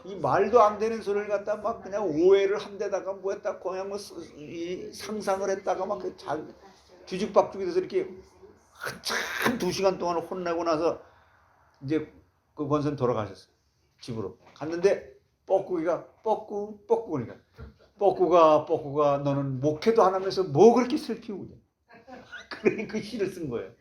이 말도 안 되는 소리를 갖다 막 그냥 오해를 한 데다가 뭐 했다 그냥 이 상상을 했다가 막 뒤죽박죽이 돼서 이렇게 한참 2시간 동안 혼내고 나서 이제 그 권선 돌아가셨어요. 집으로 갔는데 뻐꾸기가 그러니까 뻐꾸가 너는 목회도 안 하면서 뭐 그렇게 슬피 우냐. 그러니까 그 시를 쓴 거예요.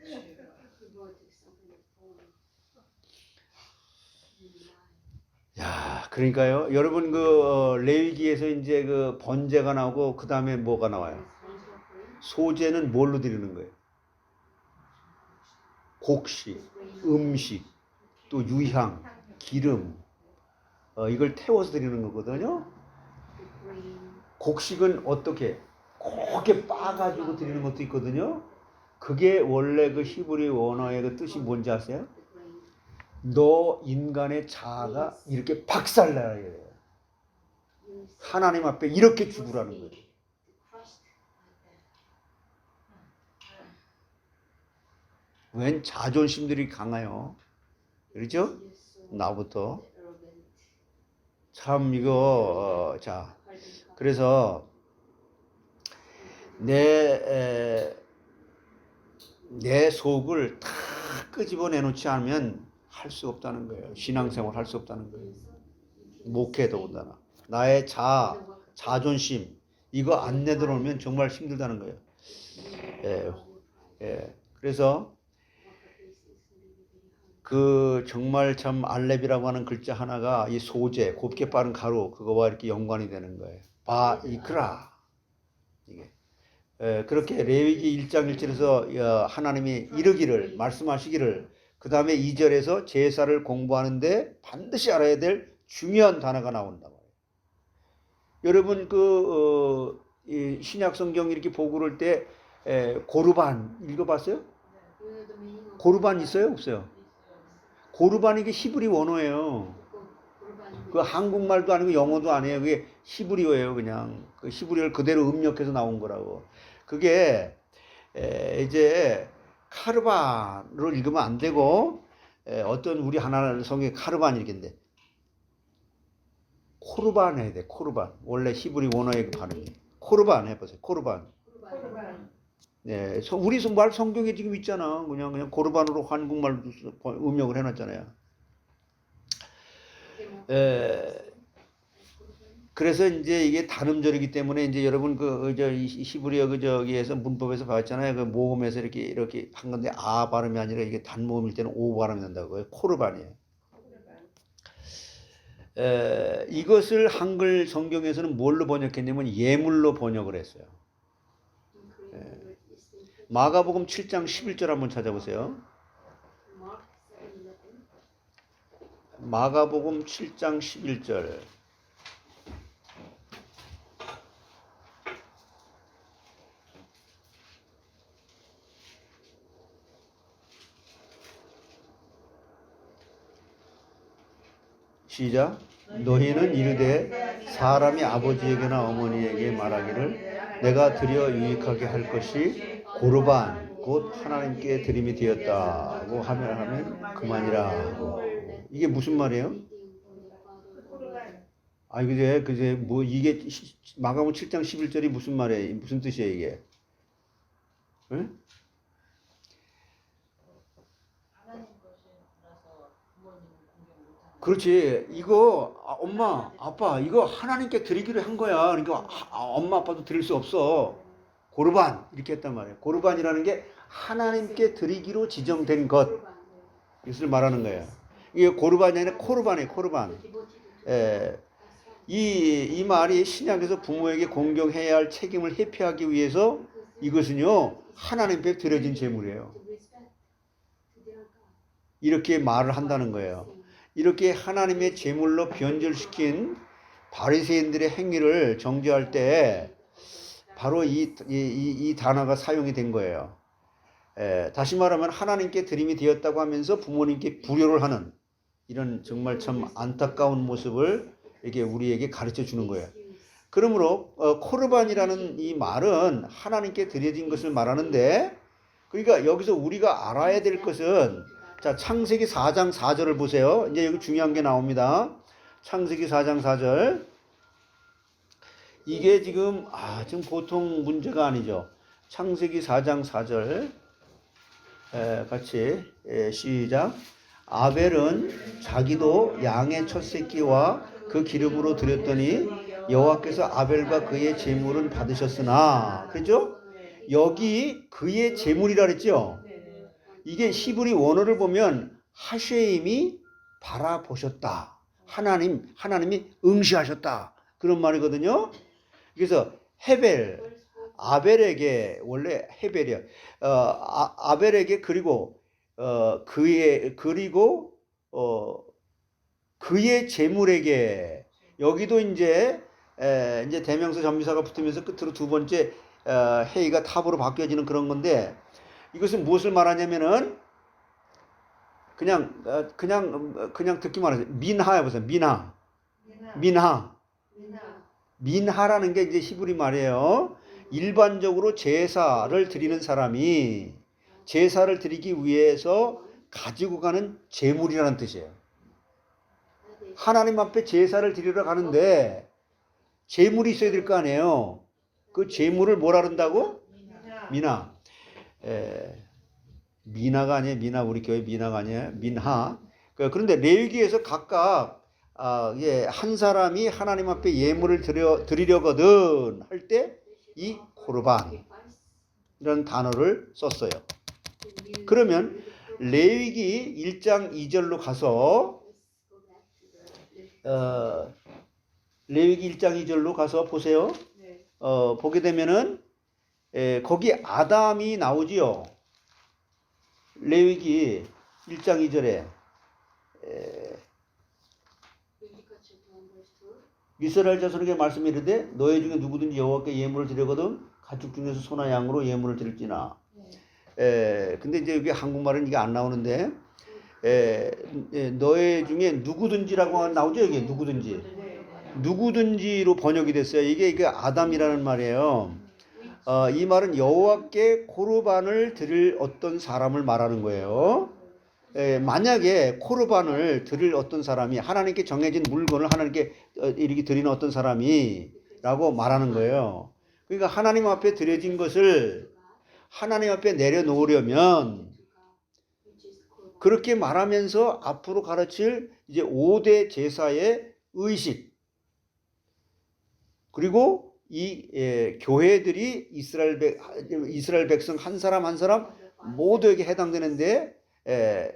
야, 그러니까요. 여러분 그 레위기에서 이제 그 번제가 나오고 그 다음에 뭐가 나와요? 소제는 뭘로 드리는 거예요? 곡식, 음식, 또 유향, 기름 이걸 태워서 드리는 거거든요. 곡식은 어떻게 곱게 빻아가지고 드리는 것도 있거든요. 그게 원래 그 히브리 원어의 그 뜻이 뭔지 아세요? 너 인간의 자아가 이렇게 박살나야 해요. 하나님 앞에 이렇게 죽으라는 거예요. 웬 자존심들이 강해요. 그렇죠? 나부터. 참 이거 자 그래서 내 속을 다 끄집어내 놓지 않으면 할 수 없다는 거예요. 신앙생활 할 수 없다는 거예요. 목회 더군다나 나의 자존심 이거 안 내들어오면 정말 힘들다는 거예요. 그래서 그 정말 참 알렙이라고 하는 글자 하나가 이 소재 곱게 빠른 가루 그거와 이렇게 연관이 되는 거예요. 바이크라 이게 그렇게 레위기 1장 1절에서 하나님이 이르기를 말씀하시기를 그 다음에 2절에서 제사를 공부하는데 반드시 알아야 될 중요한 단어가 나온다 말이에요. 여러분 이 신약 성경 이렇게 보고 그럴 때 고르반 읽어봤어요? 고르반 있어요? 없어요? 고르반 이게 히브리 원어예요. 그 한국말도 아니고 영어도 아니에요. 그게 히브리어예요. 그냥 그 히브리어를 그대로 음력해서 나온 거라고. 그게 이제 카르반으로 읽으면 안 되고 어떤 우리 하나님 성경에 카르반 읽는데 코르반 해야 돼. 코르반. 원래 히브리 원어의 그 발음이. 코르반 해보세요. 코르반. 네, 우리 말 성경에 지금 있잖아. 그냥 고르반으로 한국말로 음역을 해놨잖아요. 그래서 이제 이게 단음절이기 때문에 이제 여러분 히브리어 저기에서 문법에서 봤잖아요. 그 모음에서 이렇게 한 건데 아 발음이 아니라 이게 단모음일 때는 오 발음이 난다고요. 코르반이에요. 이것을 한글 성경에서는 뭘로 번역했냐면 예물로 번역을 했어요. 마가복음 7장 11절 한번 찾아보세요. 마가복음 7장 11절. 시작. 너희는 이르되 사람이 아버지에게나 어머니에게 말하기를 내가 드려 유익하게 할 것이 고르반 곧 하나님께 드림이 되었다고 하면 그만이라. 이게 무슨 말이에요? 아, 그제 뭐 이게 마가복음 7장 11절이 무슨 말이에요? 무슨 뜻이에요 이게? 응? 그렇지. 이거 엄마, 아빠 이거 하나님께 드리기로 한 거야. 그러니까 엄마, 아빠도 드릴 수 없어. 고르반 이렇게 했단 말이에요. 고르반이라는 게 하나님께 드리기로 지정된 것. 이것을 말하는 거예요. 이게 고르반이 아니라 코르반이에요. 코르반. 이 말이 신약에서 부모에게 공경해야 할 책임을 회피하기 위해서 이것은요 하나님께 드려진 제물이에요. 이렇게 말을 한다는 거예요. 이렇게 하나님의 제물로 변절시킨 바리새인들의 행위를 정죄할 때 바로 이 단어가 사용이 된 거예요. 다시 말하면 하나님께 드림이 되었다고 하면서 부모님께 불효를 하는 이런 정말 참 안타까운 모습을 이게 우리에게 가르쳐 주는 거예요. 그러므로 코르반이라는 이 말은 하나님께 드려진 것을 말하는데, 그러니까 여기서 우리가 알아야 될 것은, 자, 창세기 4장 4절을 보세요. 이제 여기 중요한 게 나옵니다. 창세기 4장 4절. 이게 지금 보통 문제가 아니죠. 창세기 4장 4절 같이 시작. 아벨은 자기도 양의 첫 새끼와 그 기름으로 드렸더니 여호와께서 아벨과 그의 제물은 받으셨으나, 그죠? 여기 그의 제물이라 그랬죠. 이게 히브리 원어를 보면 하쉐임이 바라보셨다. 하나님이 응시하셨다. 그런 말이거든요. 그래서 아벨에게 원래 헤벨이야. 아벨에게 그리고 그의 제물에게, 여기도 이제 대명사 전미사가 붙으면서 끝으로 두 번째 헤이가 탑으로 바뀌어지는 그런 건데, 이것은 무엇을 말하냐면은 그냥 듣기만 하세요. 민하야 보세요. 민하라는 게 이제 히브리 말이에요. 일반적으로 제사를 드리는 사람이 제사를 드리기 위해서 가지고 가는 제물이라는 뜻이에요. 하나님 앞에 제사를 드리러 가는데 제물이 있어야 될 거 아니에요. 그 제물을 뭐라 그런다고? 미나가 아니에요. 우리 교회 미나가 아니에요. 민하. 그런데 레위기에서 각각 한 사람이 하나님 앞에 예물을 드리려거든 할 때 이 코르반 이런 단어를 썼어요. 그러면 레위기 1장 2절로 가서 레위기 1장 2절로 가서 보세요. 보게 되면은 거기 아담이 나오지요. 레위기 1장 2절에 이스라엘 자손에게 말씀이 이르되 너희 중에 누구든지 여호와께 예물을 드리거든 가축 중에서 소나 양으로 예물을 드릴지나. 근데 이제 여기 한국말은 이게 안 나오는데 너희 중에 누구든지라고 나오죠. 여기 누구든지로 번역이 됐어요. 이게 아담이라는 말이에요. 이 말은 여호와께 코르반을 드릴 어떤 사람을 말하는 거예요. 만약에 코르반을 드릴 어떤 사람이 하나님께 정해진 물건을 하나님께 이렇게 드리는 어떤 사람이라고 말하는 거예요. 그러니까 하나님 앞에 드려진 것을 하나님 앞에 내려놓으려면 그렇게 말하면서 앞으로 가르칠 이제 5대 제사의 의식, 그리고 이 교회들이 이스라엘 백성 한 사람 한 사람 모두에게 해당되는데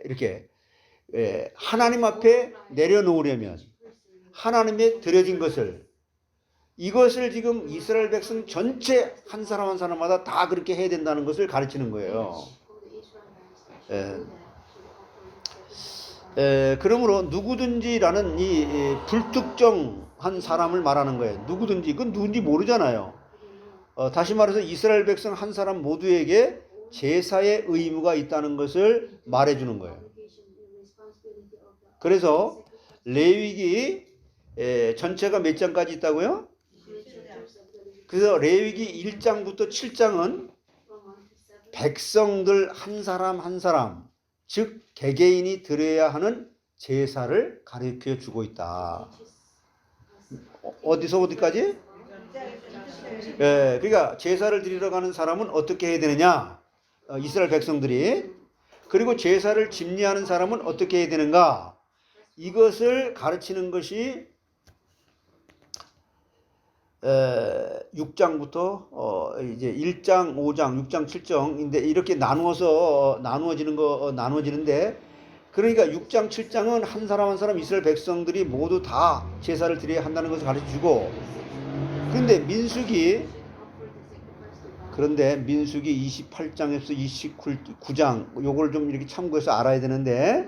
이렇게 하나님 앞에 내려놓으려면 하나님의 드려진 것을, 이것을 지금 이스라엘 백성 전체 한 사람 한 사람마다 다 그렇게 해야 된다는 것을 가르치는 거예요. 그러므로 누구든지라는 이 불특정한 사람을 말하는 거예요. 누구든지, 그건 누군지 모르잖아요. 다시 말해서 이스라엘 백성 한 사람 모두에게 제사의 의무가 있다는 것을 말해주는 거예요. 그래서 레위기 전체가 몇 장까지 있다고요? 그래서 레위기 1장부터 7장은 백성들 한 사람 한 사람, 즉 개개인이 드려야 하는 제사를 가르쳐 주고 있다. 어디서 어디까지? 그러니까 제사를 드리러 가는 사람은 어떻게 해야 되느냐? 이스라엘 백성들이. 그리고 제사를 집리하는 사람은 어떻게 해야 되는가? 이것을 가르치는 것이 6장부터 이제 1장, 5장, 6장, 7장인데 이렇게 나누어지는데 그러니까 6장, 7장은 한 사람 한 사람 이스라엘 백성들이 모두 다 제사를 드려야 한다는 것을 가르쳐 주고 그런데 민수기 28장에서 29장 요걸 좀 이렇게 참고해서 알아야 되는데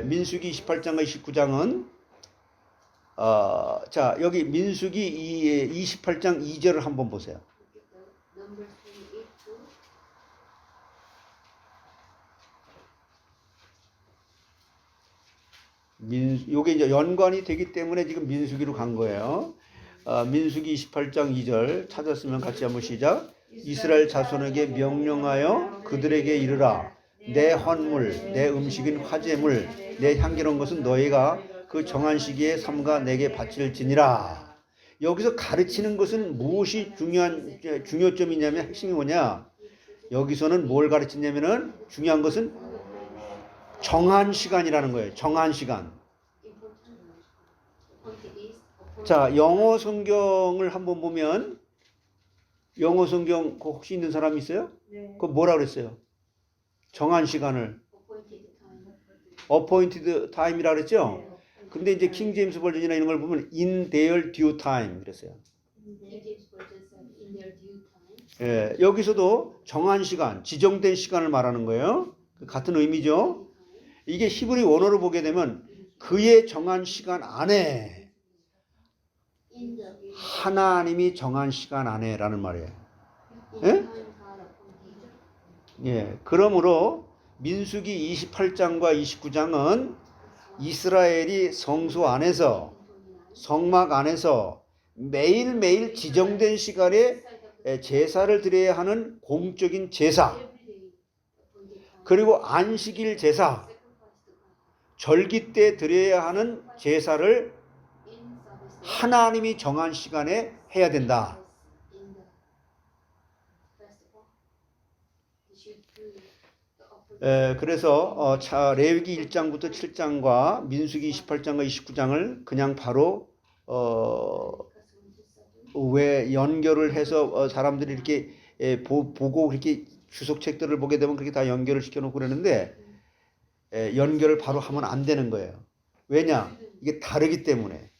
민수기 28장과 29장은 자 여기 민수기 28장 2절을 한번 보세요. 요게 이제 연관이 되기 때문에 지금 민수기로 간 거예요. 민수기 28장 2절 찾았으면 같이 한번 시작. 이스라엘 자손에게 명령하여 그들에게 이르라. 내 헌물, 내 음식인 화제물, 내 향기로운 것은 너희가 그 정한 시기에 삼가 내게 바칠지니라. 여기서 가르치는 것은 무엇이 중요점이냐면 핵심이 뭐냐? 여기서는 뭘 가르치냐면은 중요한 것은 정한 시간이라는 거예요. 정한 시간. 자, 영어 성경을 한번 보면 영어 성경 혹시 있는 사람 있어요? 네. 그거 뭐라 그랬어요? 정한 시간을 appointed time이라 그랬죠? 근데 이제 킹 제임스 버전이나 이런 걸 보면 in their due time 그랬어요. 예, 여기서도 정한 시간, 지정된 시간을 말하는 거예요. 같은 의미죠. 이게 히브리 원어로 보게 되면 그의 정한 시간 안에 하나님이 정한 시간 안에라는 말이에요. 예? 예. 그러므로 민수기 28장과 29장은 이스라엘이 성소 안에서 성막 안에서 매일매일 지정된 시간에 제사를 드려야 하는 공적인 제사 그리고 안식일 제사 절기 때 드려야 하는 제사를 하나님이 정한 시간에 해야 된다. 그래서 레위기 1장부터 7장과 민수기 28장과 29장을 그냥 바로 왜 연결을 해서 사람들이 이렇게 보고 이렇게 주석책들을 보게 되면 그렇게 다 연결을 시켜놓고 그러는데 연결을 바로 하면 안 되는 거예요. 왜냐? 이게 다르기 때문에.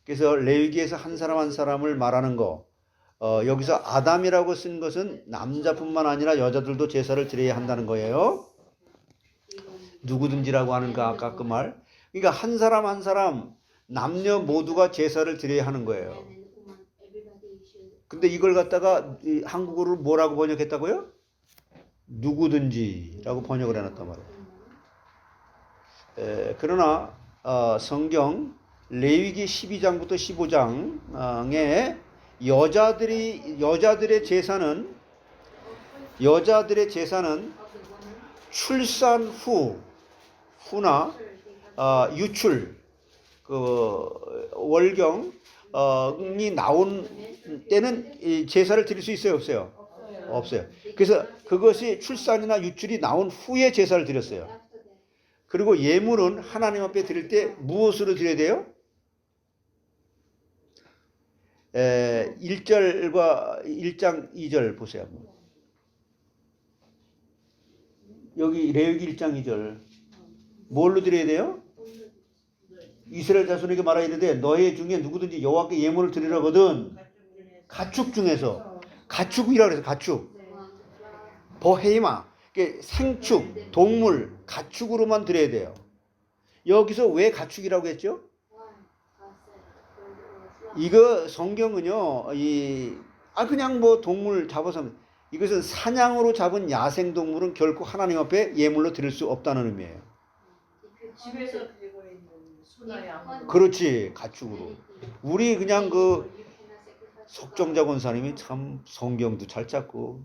그래서 레위기에서 한 사람 한 사람을 말하는 거 여기서 아담이라고 쓴 것은 남자뿐만 아니라 여자들도 제사를 드려야 한다는 거예요. 누구든지라고 하는 그 아까 그 말. 그러니까 한 사람 한 사람 남녀 모두가 제사를 드려야 하는 거예요. 근데 이걸 갖다가 한국어로 뭐라고 번역했다고요? 누구든지라고 번역을 해놨단 말이에요. 그러나 성경 레위기 12장부터 15장에 여자들의 제사는 출산 후나 유출 월경이 나온 때는 제사를 드릴 수 있어요, 없어요? 없어요. 그래서 그것이 출산이나 유출이 나온 후에 제사를 드렸어요. 그리고 예물은 하나님 앞에 드릴 때 무엇으로 드려야 돼요? 1절과 1장 2절 보세요. 여기 레위기 1장 2절 뭘로 드려야 돼요? 이스라엘 자손에게 말하 이르되 너희 중에 누구든지 여호와께 예물을 드리려거든 가축 중에서 가축이라고 해서 가축 버헤이마 생축 동물 가축으로만 드려야 돼요. 여기서 왜 가축이라고 했죠? 이거 성경은요 그냥 뭐 동물 잡아서 이것은 사냥으로 잡은 야생 동물은 결코 하나님 앞에 예물로 드릴 수 없다는 의미예요. 집에서 들고 있는 그렇지, 가축으로. 우리 그냥 그 석정자 권사님이 참 성경도 잘 찾고.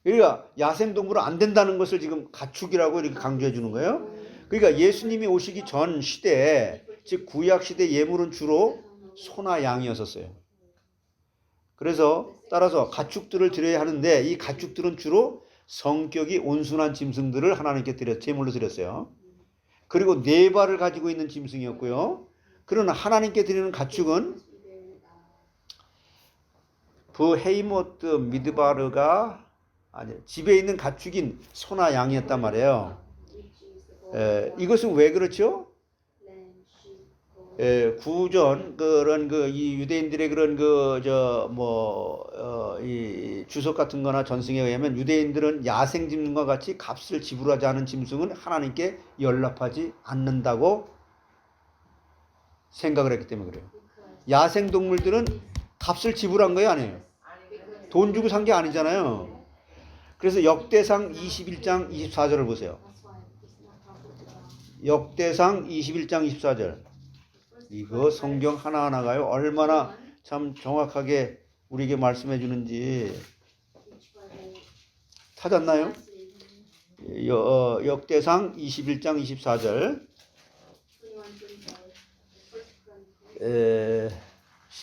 그러니까 야생동물은 안 된다는 것을 지금 가축이라고 이렇게 강조해 주는 거예요. 그러니까 예수님이 오시기 전 시대에, 즉 구약 시대 예물은 주로 소나 양이었었어요. 그래서 따라서 가축들을 드려야 하는데 이 가축들은 주로 성격이 온순한 짐승들을 하나님께 제물로 드렸어요. 그리고 네 발을 가지고 있는 짐승이었고요. 그러나 하나님께 드리는 가축은 브헤이모트 미드바르가 아니 집에 있는 가축인 소나 양이었단 말이에요. 이것은 왜 그렇죠? 구전 그런 이 유대인들의 그런 이 주석 같은 거나 전승에 의하면 유대인들은 야생 짐승과 같이 값을 지불하지 않은 짐승은 하나님께 연락하지 않는다고 생각을 했기 때문에 그래요. 야생 동물들은 값을 지불한 거예요, 아니에요? 돈 주고 산 게 아니잖아요. 그래서 역대상 21장 24절을 보세요. 역대상 21장 24절. 이거 성경 하나하나가요 얼마나 참 정확하게 우리에게 말씀해 주는지 찾았나요? 역대상 21장 24절.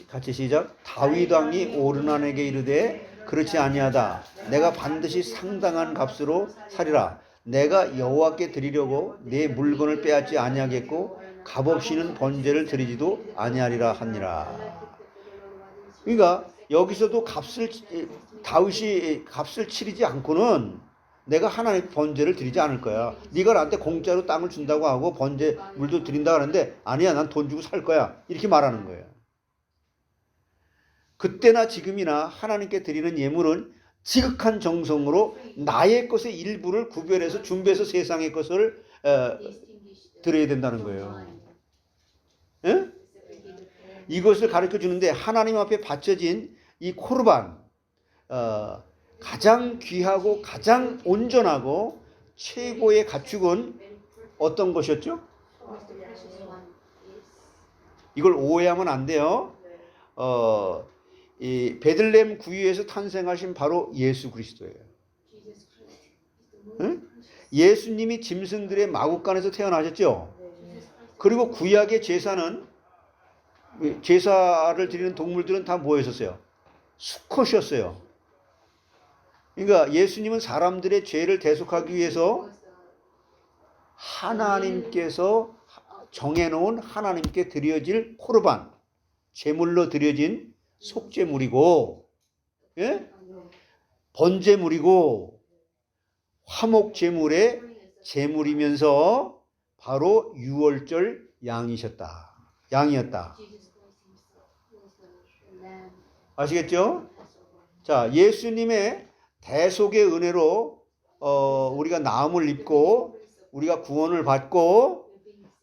같이 시작. 다윗 왕이 오르난에게 이르되 그렇지 아니하다. 내가 반드시 상당한 값으로 사리라. 내가 여호와께 드리려고 내 물건을 빼앗지 아니하겠고 값없이는 번제를 드리지도 아니하리라 하니라. 그러니까 여기서도 다윗이 값을 치르지 않고는 내가 하나님 번제를 드리지 않을 거야. 네가 나한테 공짜로 땅을 준다고 하고 번제 물도 드린다 하는데 아니야, 난 돈 주고 살 거야. 이렇게 말하는 거예요. 그때나 지금이나 하나님께 드리는 예물은 지극한 정성으로 나의 것의 일부를 구별해서 준비해서 세상의 것을 드려야 된다는 거예요. 예? 이것을 가르쳐 주는데 하나님 앞에 바쳐진 이 코르반, 가장 귀하고 가장 온전하고 최고의 가축은 어떤 것이었죠? 이걸 오해하면 안 돼요. 이 베들레헴 구유에서 탄생하신 바로 예수 그리스도예요. 응? 예수님이 짐승들의 마구간에서 태어나셨죠. 그리고 구약의 제사를 드리는 동물들은 다 뭐였었어요? 수컷이었어요. 그러니까 예수님은 사람들의 죄를 대속하기 위해서 하나님께서 정해놓은 하나님께 드려질 코르반, 제물로 드려진 속제물이고, 예? 번제물이고 화목제물의 제물이면서 바로 유월절 양이었다. 아시겠죠? 자, 예수님의 대속의 은혜로 우리가 나음을 입고 우리가 구원을 받고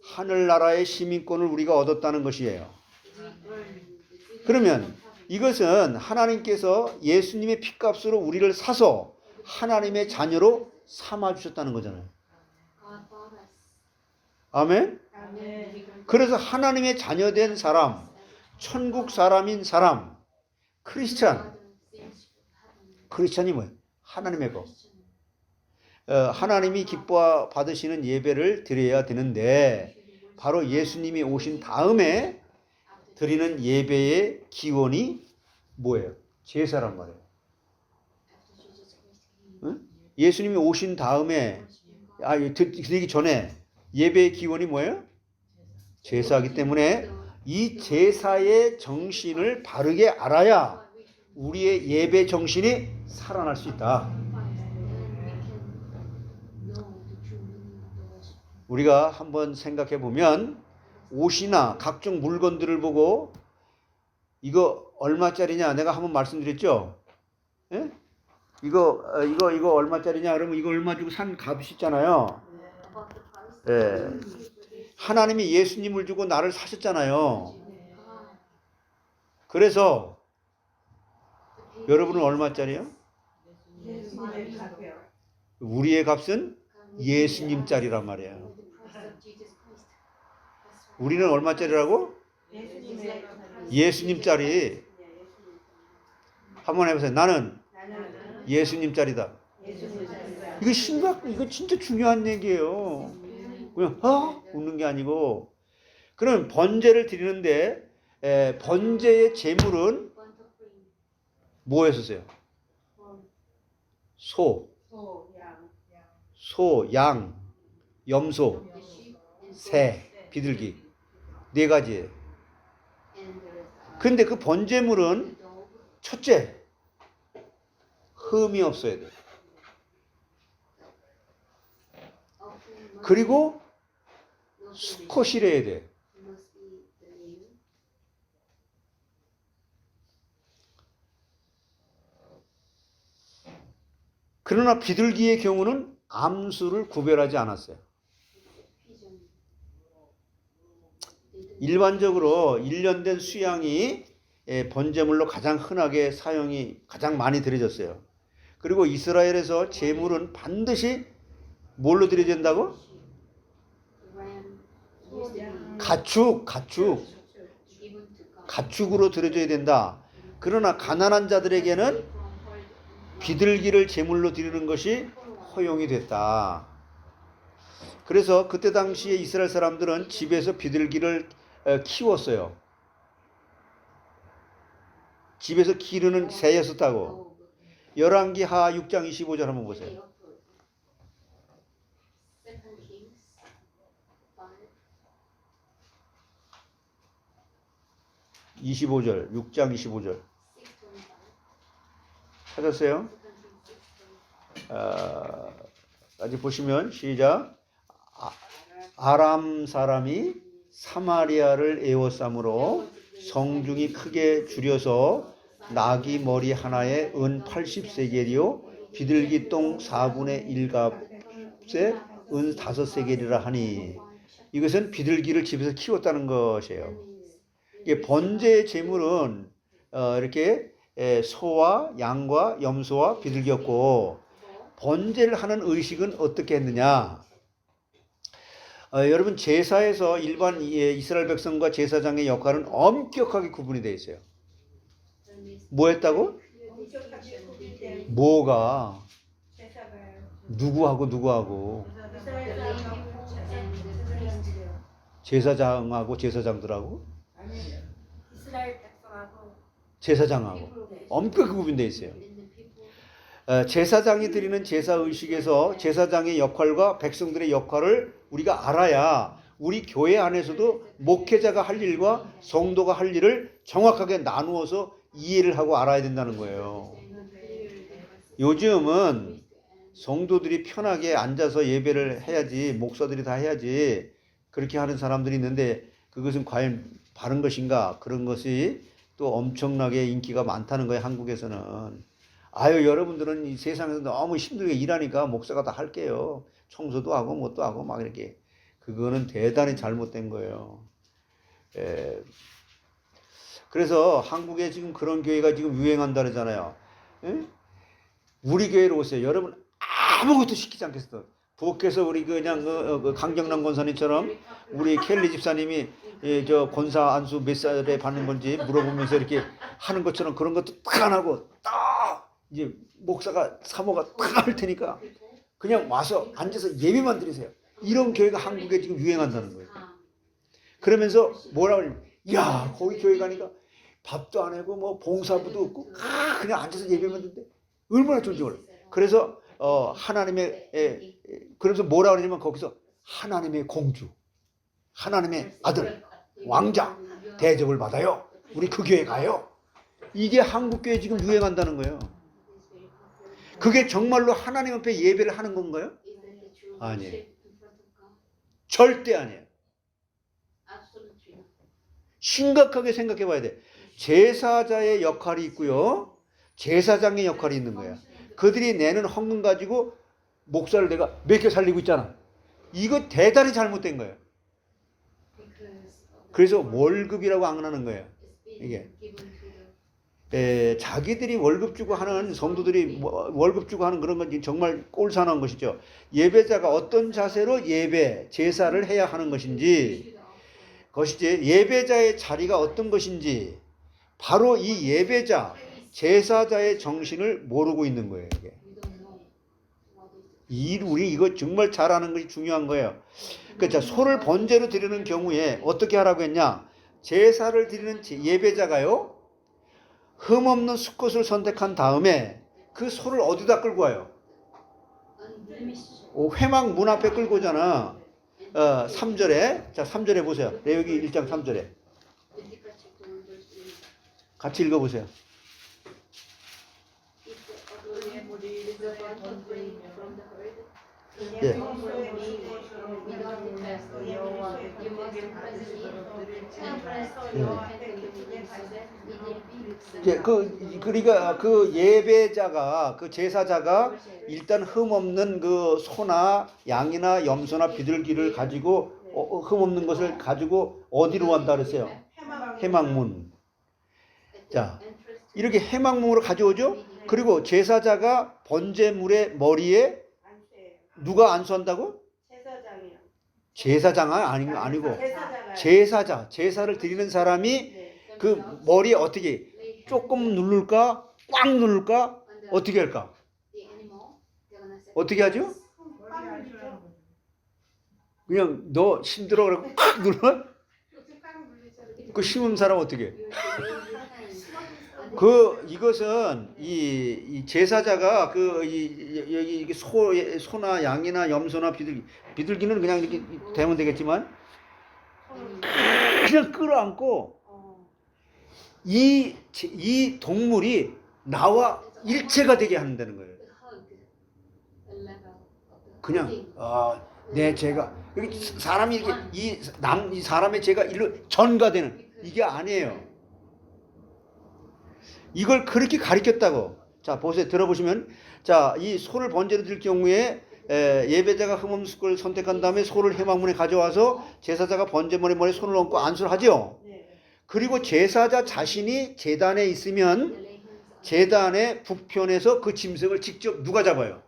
하늘나라의 시민권을 우리가 얻었다는 것이에요. 그러면 이것은 하나님께서 예수님의 피값으로 우리를 사서 하나님의 자녀로 삼아주셨다는 거잖아요. 아멘? 그래서 하나님의 자녀된 사람, 천국 사람인 사람, 크리스찬이 뭐예요? 하나님의 것. 하나님이 기뻐 받으시는 예배를 드려야 되는데 바로 예수님이 오신 다음에 드리는 예배의 기원이 뭐예요? 제사란 말이에요. 응? 예수님이 오신 다음에 드리기 전에 예배의 기원이 뭐예요? 제사이기 때문에 이 제사의 정신을 바르게 알아야 우리의 예배 정신이 살아날 수 있다. 우리가 한번 생각해 보면 옷이나 각종 물건들을 보고 이거 얼마짜리냐 내가 한번 말씀드렸죠. 예? 이거 얼마짜리냐 그러면 이거 얼마 주고 산 값이 있잖아요. 예. 하나님이 예수님을 주고 나를 사셨잖아요. 그래서 여러분은 얼마짜리요? 우리의 값은 예수님짜리란 말이에요. 우리는 얼마짜리라고? 예수님짜리. 한번 해보세요. 나는 예수님짜리다. 이거 진짜 중요한 얘기예요. 그냥 웃는 게 아니고. 그럼 번제를 드리는데 번제의 제물은 뭐였었어요? 소, 양, 염소, 새, 비둘기. 4가지예요. 근데 그 번제물은 첫째, 흠이 없어야 돼. 그리고 수컷이래야 돼. 그러나 비둘기의 경우는 암수를 구별하지 않았어요. 일반적으로 일련된 수양이 번제물로 가장 흔하게 사용이 가장 많이 드려졌어요. 그리고 이스라엘에서 제물은 반드시 뭘로 드려야 된다고? 가축으로 드려줘야 된다. 그러나 가난한 자들에게는 비둘기를 제물로 드리는 것이 허용이 됐다. 그래서 그때 당시에 이스라엘 사람들은 집에서 비둘기를 키웠어요. 집에서 기르는 새였었다고. 열왕기하 6장 25절 한번 보세요. 25절, 6장 25절. 찾았어요? 아직 보시면 시작. 아람 사람이 사마리아를 에워싸므로 성중이 크게 줄여서 나귀 머리 하나에 은 80세겔이요 비둘기 똥 4분의 1값에 은 5세겔이라 하니 이것은 비둘기를 집에서 키웠다는 것이에요. 번제의 제물은 이렇게 소와 양과 염소와 비둘기였고 번제를 하는 의식은 어떻게 했느냐? 여러분 제사에서 일반 이스라엘 백성과 제사장의 역할은 엄격하게 구분이 되어 있어요. 뭐 했다고? 뭐가? 누구하고? 제사장하고 제사장들하고? 이스라엘 백성하고 제사장하고 엄격하게 구분되어 있어요. 제사장이 드리는 제사의식에서 제사장의 역할과 백성들의 역할을 우리가 알아야 우리 교회 안에서도 목회자가 할 일과 성도가 할 일을 정확하게 나누어서 이해를 하고 알아야 된다는 거예요. 요즘은 성도들이 편하게 앉아서 예배를 해야지, 목사들이 다 해야지 그렇게 하는 사람들이 있는데 그것은 과연 바른 것인가? 그런 것이 또 엄청나게 인기가 많다는 거예요. 한국에서는. 여러분들은 이 세상에서 너무 힘들게 일하니까 목사가 다 할게요. 청소도 하고 뭣도 하고 막 이렇게. 그거는 대단히 잘못된 거예요. 그래서 한국에 지금 그런 교회가 지금 유행한다 그러잖아요. 우리 교회로 오세요. 여러분 아무것도 시키지 않겠어. 부엌에서 우리 그냥 강경남 권사님처럼 우리 켈리 집사님이 저 권사 안수 몇 살에 받는 건지 물어보면서 이렇게 하는 것처럼 그런 것도 딱 안 하고 딱 이제 목사가 사모가 딱 할 테니까 그냥 와서 앉아서 예배만 드리세요. 이런 교회가 한국에 지금 유행한다는 거예요. 그러면서 뭐라 그러냐면 야 거기 교회 가니까 밥도 안 하고 뭐 봉사부도 없고 그냥 앉아서 예배만 듣는데 얼마나 존중을. 그래서 하나님의 그래서 뭐라 그러냐면 거기서 하나님의 공주, 하나님의 아들, 왕자 대접을 받아요. 우리 그 교회 가요. 이게 한국 교회 지금 유행한다는 거예요. 그게 정말로 하나님 앞에 예배를 하는 건가요? 아니에요. 절대 아니에요. 심각하게 생각해 봐야 돼. 제사자의 역할이 있고요. 제사장의 역할이 있는 거야. 그들이 내는 헌금 가지고 목사를 내가 먹여 살리고 있잖아. 이거 대단히 잘못된 거예요. 그래서 월급이라고 안 하는 거예요. 이게. 자기들이 월급 주고 하는 성도들이 월급 주고 하는 그런 건 정말 꼴사나운 것이죠. 예배자가 어떤 자세로 예배, 제사를 해야 하는 것인지 것이지 예배자의 자리가 어떤 것인지 바로 이 예배자, 제사자의 정신을 모르고 있는 거예요. 이게. 우리 이거 정말 잘 아는 것이 중요한 거예요. 그러니까 소를 번제로 드리는 경우에 어떻게 하라고 했냐? 제사를 드리는 예배자가요. 흠없는 수컷을 선택한 다음에 그 소를 어디다 끌고 와요? 회막 문 앞에 끌고 오잖아. 3절에. 자, 3절에 보세요. 레위기 1장 3절에. 같이 읽어보세요. 예. 그러니까 그 예배자가, 그 제사자가 일단 흠없는 그 소나 양이나 염소나 비둘기를 가지고 흠없는 것을 가지고 어디로 간다 그랬어요? 회막문. 자, 이렇게 회막문으로 가져오죠. 그리고 제사자가 번제물의 머리에 누가 안수한다고? 제사장이요. 제사장은 아니고 제사자, 제사를 드리는 사람이 그 머리에 어떻게 조금 누를까? 꽉 누를까? 어떻게 할까? 어떻게 하죠? 그냥 너 힘들어 그러고 꽉 눌러? 그 심은 사람 어떻게? 이것은 이 제사자가 여기 이게 소나 양이나 염소나 비둘기는 그냥 이렇게 되면 되겠지만 그냥 끌어안고 이 동물이 나와 일체가 되게 한다는 거예요. 그냥 제가 여기 사람이 이렇게 이 사람의 죄가 일로 전가되는 이게 아니에요. 이걸 그렇게 가르쳤다고. 자, 보세요. 들어보시면, 자, 이 소를 번제로 드릴 경우에 예배자가 흠없는 수컷을 선택한 다음에 소를 회막문에 가져와서 제사자가 번제물의 머리에 손을 얹고 안수를 하죠. 그리고 제사자 자신이 제단에 있으면 제단의 북편에서 그 짐승을 직접 누가 잡아요?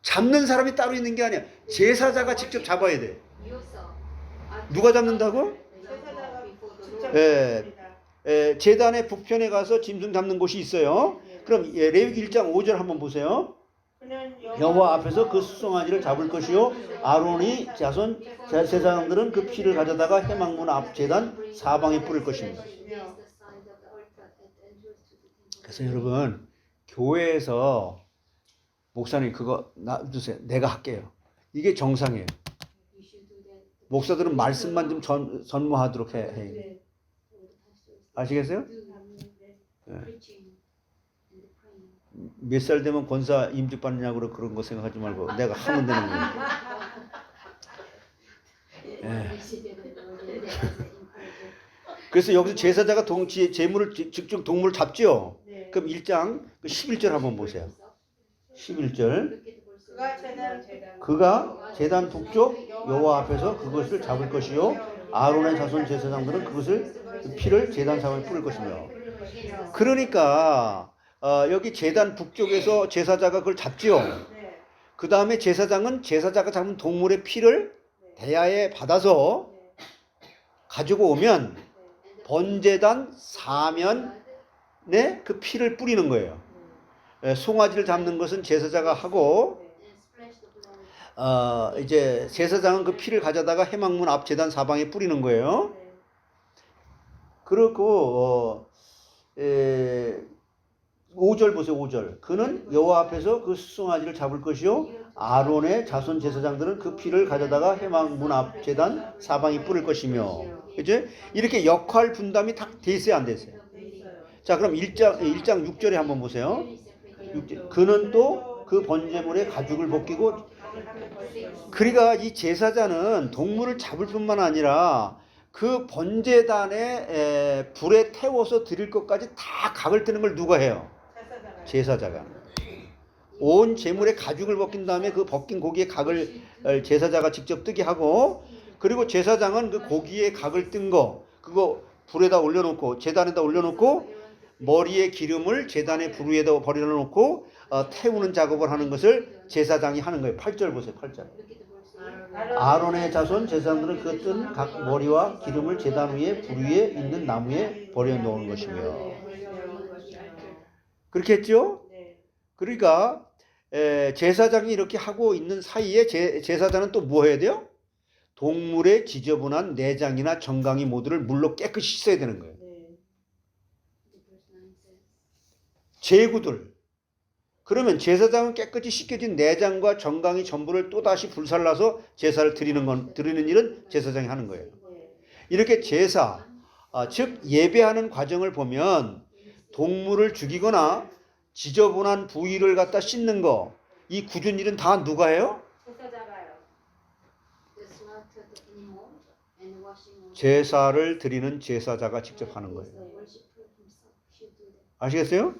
잡는 사람이 따로 있는 게 아니야. 제사자가 직접 잡아야 돼. 누가 잡는다고? 제단의 북편에 가서 짐승 잡는 곳이 있어요. 그럼 레위기 1장 5절 한번 보세요. 여호와 앞에서 그 수송아지를 잡을 것이요 아론이 자손 제사장들은 그 피를 가져다가 회막문 앞 제단 사방에 뿌릴 것입니다. 그래서 여러분 교회에서 목사님 그거 놔두세요. 내가 할게요. 이게 정상이에요. 목사들은 말씀만 좀 전무하도록 해. 아시겠어요? 네. 몇 살 되면 권사 임직 받느냐고 그런 거 생각하지 말고 내가 하면 되는 거예요. 네. 그래서 여기서 제사자가 제물을 직접 동물을 잡죠. 그럼 1장 11절 한번 보세요. 11절. 그가 제단 북쪽 여호와 앞에서 그것을 잡을 것이요 아론의 자손 제사장들은 그 피를 제단 사방에 뿌릴 것이며. 그러니까 여기 제단 북쪽에서 제사자가 그걸 잡지요. 그 다음에 제사장은 제사자가 잡은 동물의 피를 대야에 받아서 가지고 오면 번제단 사면에 그 피를 뿌리는 거예요. 송아지를 잡는 것은 제사자가 하고 이제 제사장은 그 피를 가져다가 회막문 앞 제단 사방에 뿌리는 거예요. 그렇고 5절 보세요. 5절. 그는 여호와 앞에서 그 수송아지를 잡을 것이요 아론의 자손 제사장들은 그 피를 가져다가 회막문 앞 제단 사방에 뿌릴 것이며. 그죠? 이렇게 역할 분담이 딱 돼 있어요, 안 돼 있어요? 자, 그럼 1장 6절에 한번 보세요. 6절. 그는 또 그 번제물의 가죽을 벗기고. 그러니까 이 제사자는 동물을 잡을 뿐만 아니라 그 번제단에 불에 태워서 드릴 것까지 다 각을 뜨는 걸 누가 해요? 제사자가. 온 제물의 가죽을 벗긴 다음에 그 벗긴 고기의 각을 제사자가 직접 뜨게 하고, 그리고 제사장은 그 고기의 각을 뜬 거 그거 불에다 올려놓고 제단에다 올려놓고 머리에 기름을 제단의 불 위에다 버려놓고 태우는 작업을 하는 것을 제사장이 하는 거예요. 8절 보세요. 8절. 아론의 자손 제사장들은 그 뜬 각 머리와 기름을 제단 위에 불 위에 있는 나무에 버려 놓은 것이며. 그렇게 했죠? 그러니까 제사장이 이렇게 하고 있는 사이에 제사장은 또 뭐 해야 돼요? 동물의 지저분한 내장이나 정강이 모두를 물로 깨끗이 씻어야 되는 거예요. 제구들. 그러면 제사장은 깨끗이 씻겨진 내장과 정강이 전부를 또다시 불살라서 제사를 드리는 일은 제사장이 하는 거예요. 이렇게 제사, 즉 예배하는 과정을 보면 동물을 죽이거나 지저분한 부위를 갖다 씻는 거, 이 굳은 일은 다 누가 해요? 제사를 드리는 제사자가 직접 하는 거예요. 아시겠어요?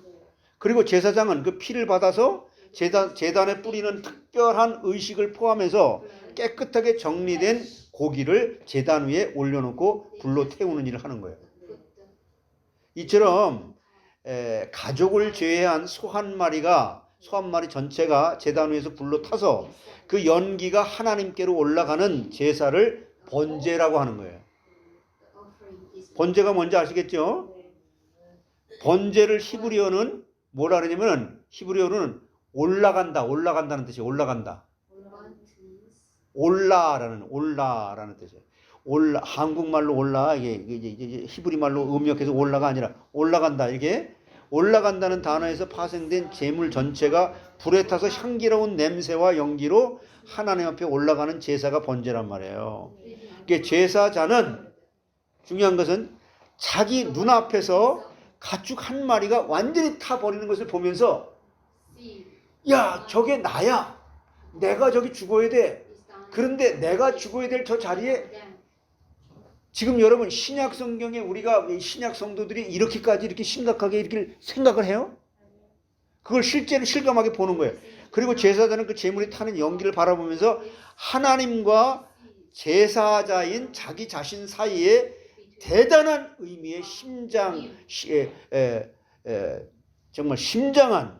그리고 제사장은 그 피를 받아서 제단에 뿌리는 특별한 의식을 포함해서 깨끗하게 정리된 고기를 제단 위에 올려놓고 불로 태우는 일을 하는 거예요. 이처럼 가족을 제외한 소 한 마리 전체가 제단 위에서 불로 타서 그 연기가 하나님께로 올라가는 제사를 번제라고 하는 거예요. 번제가 뭔지 아시겠죠? 번제를 히브리어는 뭐라 그러냐면 히브리어로는 올라간다는 뜻이에요. 올라간다. 올라라는 뜻이에요. 한국말로 이게 히브리 말로 음역해서 올라가 아니라 올라간다. 이게 올라간다는 단어에서 파생된 제물 전체가 불에 타서 향기로운 냄새와 연기로 하나님 앞에 올라가는 제사가 번제란 말이에요. 그러니까 제사자는 중요한 것은 자기 눈앞에서 가축 한 마리가 완전히 타버리는 것을 보면서 야, 저게 나야. 내가 저기 죽어야 돼. 그런데 내가 죽어야 될 저 자리에 지금 여러분 신약 성경에 우리가 신약 성도들이 이렇게까지 이렇게 심각하게 이렇게 생각을 해요? 그걸 실제로 실감하게 보는 거예요. 그리고 제사자는 그 제물이 타는 연기를 바라보면서 하나님과 제사자인 자기 자신 사이에 대단한 의미의 정말 심장한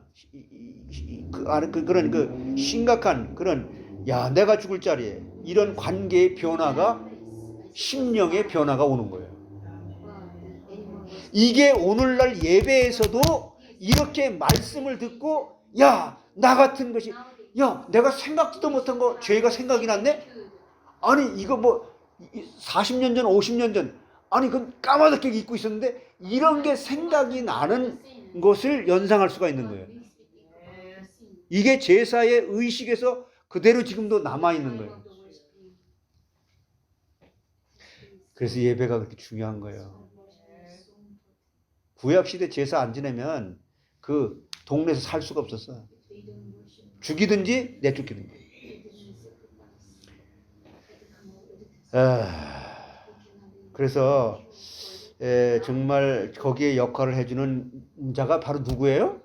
그런 심각한 그런 야 내가 죽을 자리에 이런 관계의 변화가 심령의 변화가 오는 거예요. 이게 오늘날 예배에서도 이렇게 말씀을 듣고 야 나 같은 것이 야 내가 생각도 못한 거 죄가 생각이 났네. 아니 이거 뭐 40년 전 50년 전 아니 그건 까마득하게 잊고 있었는데 이런 게 생각이 나는 것을 연상할 수가 있는 거예요. 이게 제사의 의식에서 그대로 지금도 남아있는 거예요. 그래서 예배가 그렇게 중요한 거예요. 구약시대 제사 안 지내면 그 동네에서 살 수가 없었어요. 죽이든지 내쫓기든지. 그래서 정말 거기에 역할을 해주는 자가 바로 누구예요?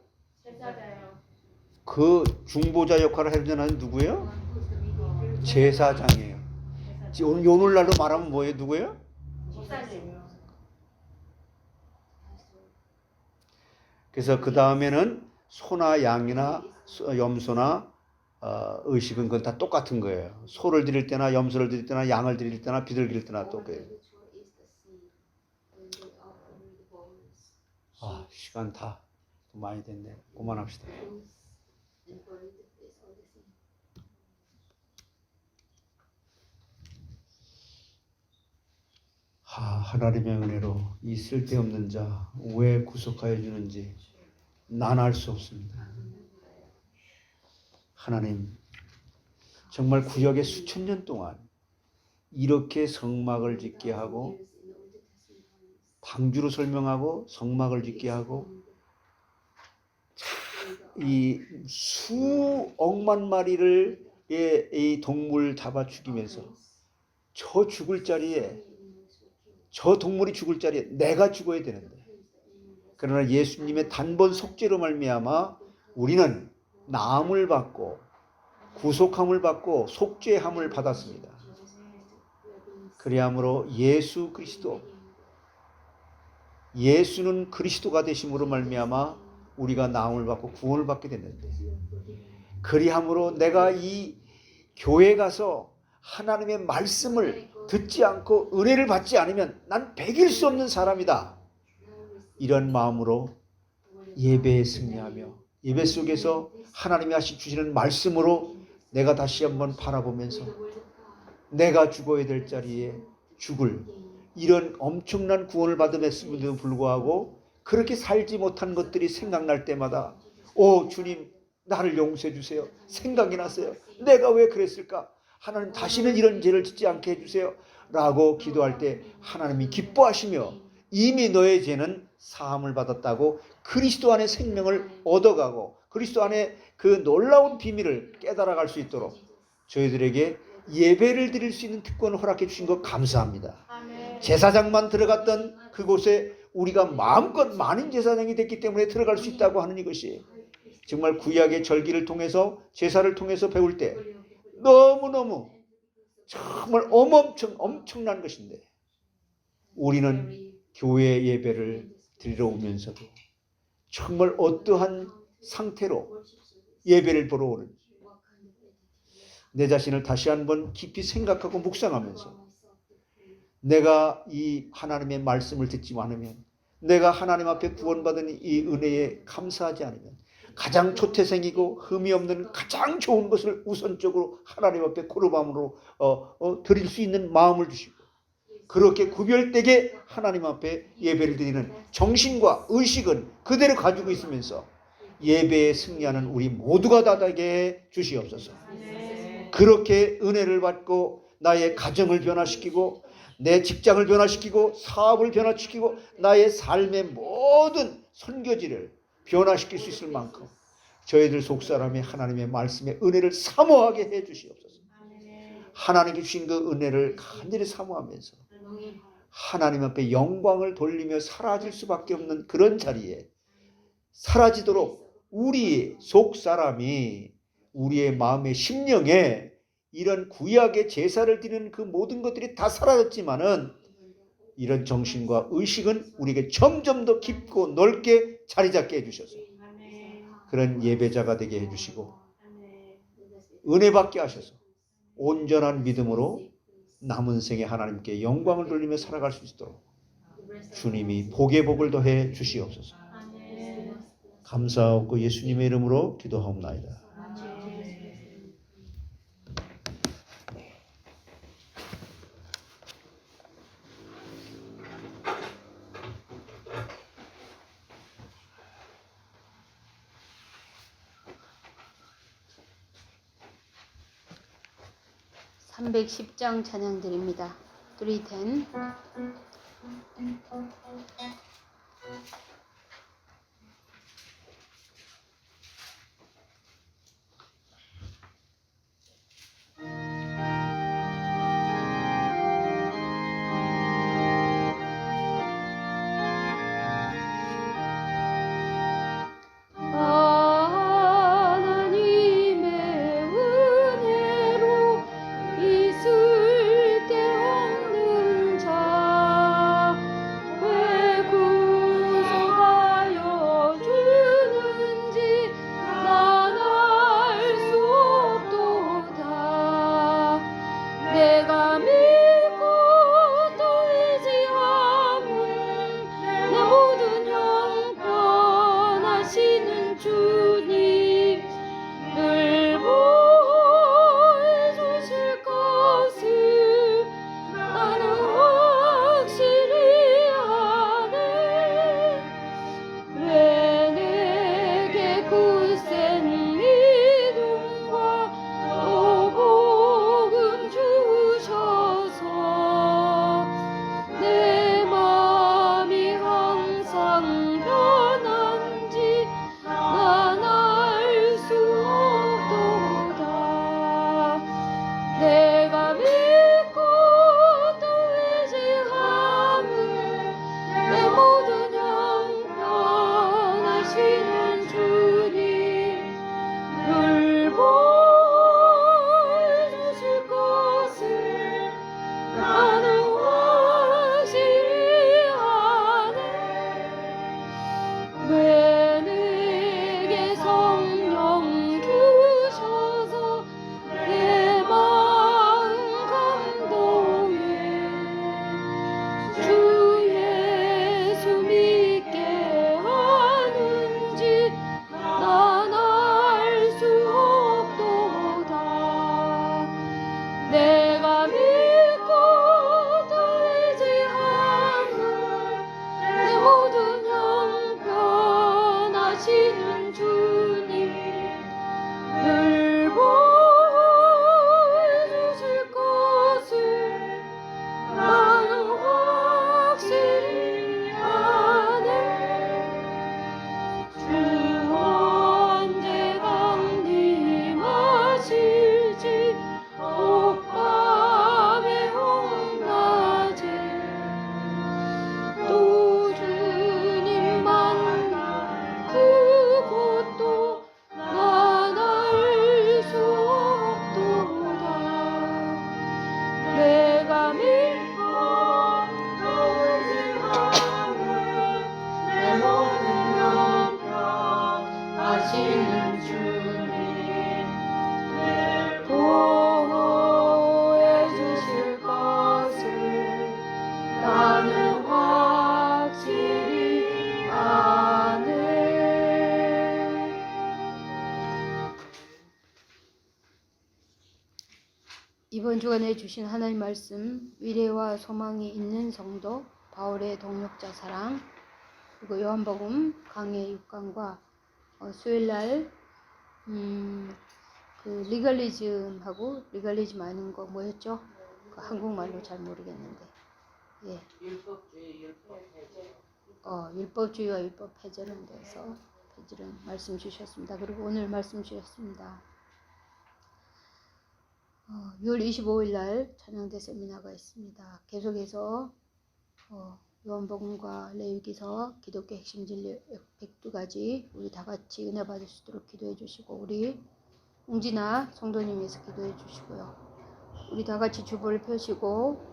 그 중보자 역할을 해주는 누구예요? 제사장이에요. 오늘날로 말하면 뭐예요? 누구예요? 그래서 그 다음에는 소나 양이나 염소나 의식은 그건 다 똑같은 거예요. 소를 드릴 때나 염소를 드릴 때나 양을 드릴 때나 비둘기를 때나 똑같아요. 시간 다 많이 됐네. 그만합시다. 하나님의 은혜로 이 쓸데없는 자 왜 구속하여 주는지 난 알 수 없습니다. 하나님 정말 구약의 수천 년 동안 이렇게 성막을 짓게 하고 방주로 설명하고 성막을 짓게 하고 이 수억만 마리를 이 동물 잡아 죽이면서 저 죽을 자리에 저 동물이 죽을 자리에 내가 죽어야 되는데 그러나 예수님의 단번 속죄로 말미암아 우리는 나음을 받고 구속함을 받고 속죄함을 받았습니다. 그리함으로 예수는 그리스도가 되심으로 말미암아 우리가 나음을 받고 구원을 받게 됐는데 그리함으로 내가 이 교회 가서 하나님의 말씀을 듣지 않고 은혜를 받지 않으면 난 배길 수 없는 사람이다. 이런 마음으로 예배에 승리하며 예배 속에서 하나님이 주시는 말씀으로 내가 다시 한번 바라보면서 내가 죽어야 될 자리에 죽을 이런 엄청난 구원을 받음에도 불구하고 그렇게 살지 못한 것들이 생각날 때마다 오 주님 나를 용서해 주세요. 생각이 났어요. 내가 왜 그랬을까? 하나님 다시는 이런 죄를 짓지 않게 해주세요. 라고 기도할 때 하나님이 기뻐하시며 이미 너의 죄는 사함을 받았다고 그리스도 안에 생명을 얻어가고 그리스도 안에 그 놀라운 비밀을 깨달아갈 수 있도록 저희들에게 예배를 드릴 수 있는 특권을 허락해 주신 것 감사합니다. 제사장만 들어갔던 그곳에 우리가 마음껏 많은 제사장이 됐기 때문에 들어갈 수 있다고 하는 이것이 정말 구약의 절기를 통해서 제사를 통해서 배울 때 너무너무 정말 엄청난 것인데 우리는 교회 예배를 드리러 오면서도 정말 어떠한 상태로 예배를 보러 오는지 내 자신을 다시 한번 깊이 생각하고 묵상하면서 내가 이 하나님의 말씀을 듣지 않으면 내가 하나님 앞에 구원받은 이 은혜에 감사하지 않으면 가장 초태생이고 흠이 없는 가장 좋은 것을 우선적으로 하나님 앞에 코르밤으로 드릴 수 있는 마음을 주시고 그렇게 구별되게 하나님 앞에 예배를 드리는 정신과 의식은 그대로 가지고 있으면서 예배에 승리하는 우리 모두가 다 되게 주시옵소서. 그렇게 은혜를 받고 나의 가정을 변화시키고 내 직장을 변화시키고 사업을 변화시키고 나의 삶의 모든 선교지를 변화시킬 수 있을 만큼 저희들 속사람이 하나님의 말씀의 은혜를 사모하게 해 주시옵소서. 하나님께 주신 그 은혜를 간절히 사모하면서 하나님 앞에 영광을 돌리며 사라질 수밖에 없는 그런 자리에 사라지도록 우리 속사람이 우리의 마음의 심령에 이런 구약의 제사를 드리는 그 모든 것들이 다 사라졌지만은 이런 정신과 의식은 우리에게 점점 더 깊고 넓게 자리 잡게 해주셔서 그런 예배자가 되게 해주시고 은혜 받게 하셔서 온전한 믿음으로 남은 생에 하나님께 영광을 돌리며 살아갈 수 있도록 주님이 복의 복을 더해 주시옵소서. 감사하고 예수님의 이름으로 기도하옵나이다. (310장) 찬양 드립니다. 310. 있을 데 없는 자 왜 이번 주간에 주신 하나님 말씀, 미래와 소망이 있는 성도, 바울의 동력자 사랑, 그리고 요한복음 강해 6강과 수요일날 그 리걸리즘하고 리걸리즘 아닌 거 뭐였죠? 그 한국말로 잘 모르겠는데, 예, 율법주의, 율법 해제. 율법주의와 율법 폐절은 대해서 폐절은 말씀 주셨습니다. 그리고 오늘 말씀 주셨습니다. 6월 25일 날 찬양대 세미나가 있습니다. 계속해서 요한복음과 레위기서, 기독교 핵심 진리 102가지 우리 다 같이 은혜 받을 수 있도록 기도해 주시고, 우리 웅진아 성도님 위해서 기도해 주시고요. 우리 다 같이 주보를 펴시고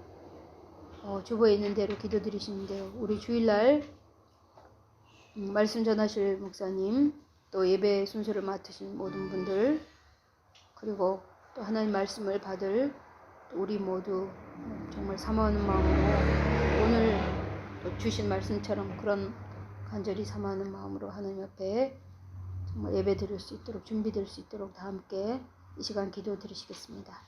주보에 있는 대로 기도 드리시는데요. 우리 주일날 말씀 전하실 목사님, 또 예배 순서를 맡으신 모든 분들, 그리고 또 하나님 말씀을 받을 우리 모두 정말 사모하는 마음으로 오늘 또 주신 말씀처럼 그런 간절히 사모하는 마음으로 하나님 앞에 정말 예배 드릴 수 있도록, 준비될 수 있도록 다 함께 이 시간 기도 드리시겠습니다.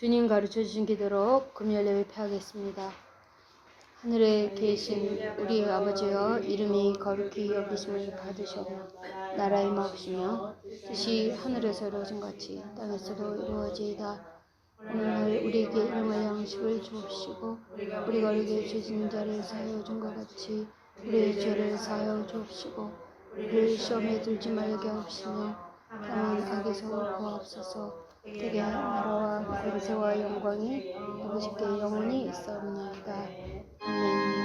주님 가르쳐 주신 기도로 금요 예배 폐하겠습니다. 하늘에 계신 우리 아버지여, 이름이 거룩히 여기심을 받으시오며 나라의 마옵시며 뜻이 하늘에서 이루어진 같이 땅에서도 이루어지이다. 오늘날 우리에게 일용할 양식을 주옵시고 우리가 우리에게 죄 짓는 자를 사하여 준 것 같이 우리의 죄를 사하여 주옵시고 우리를 시험에 들지 말게 하옵시며 다만 악에서 구하옵소서. 대개 나라와 권세와 영광이 아버지께 영원히 있사옵나이다. 아멘.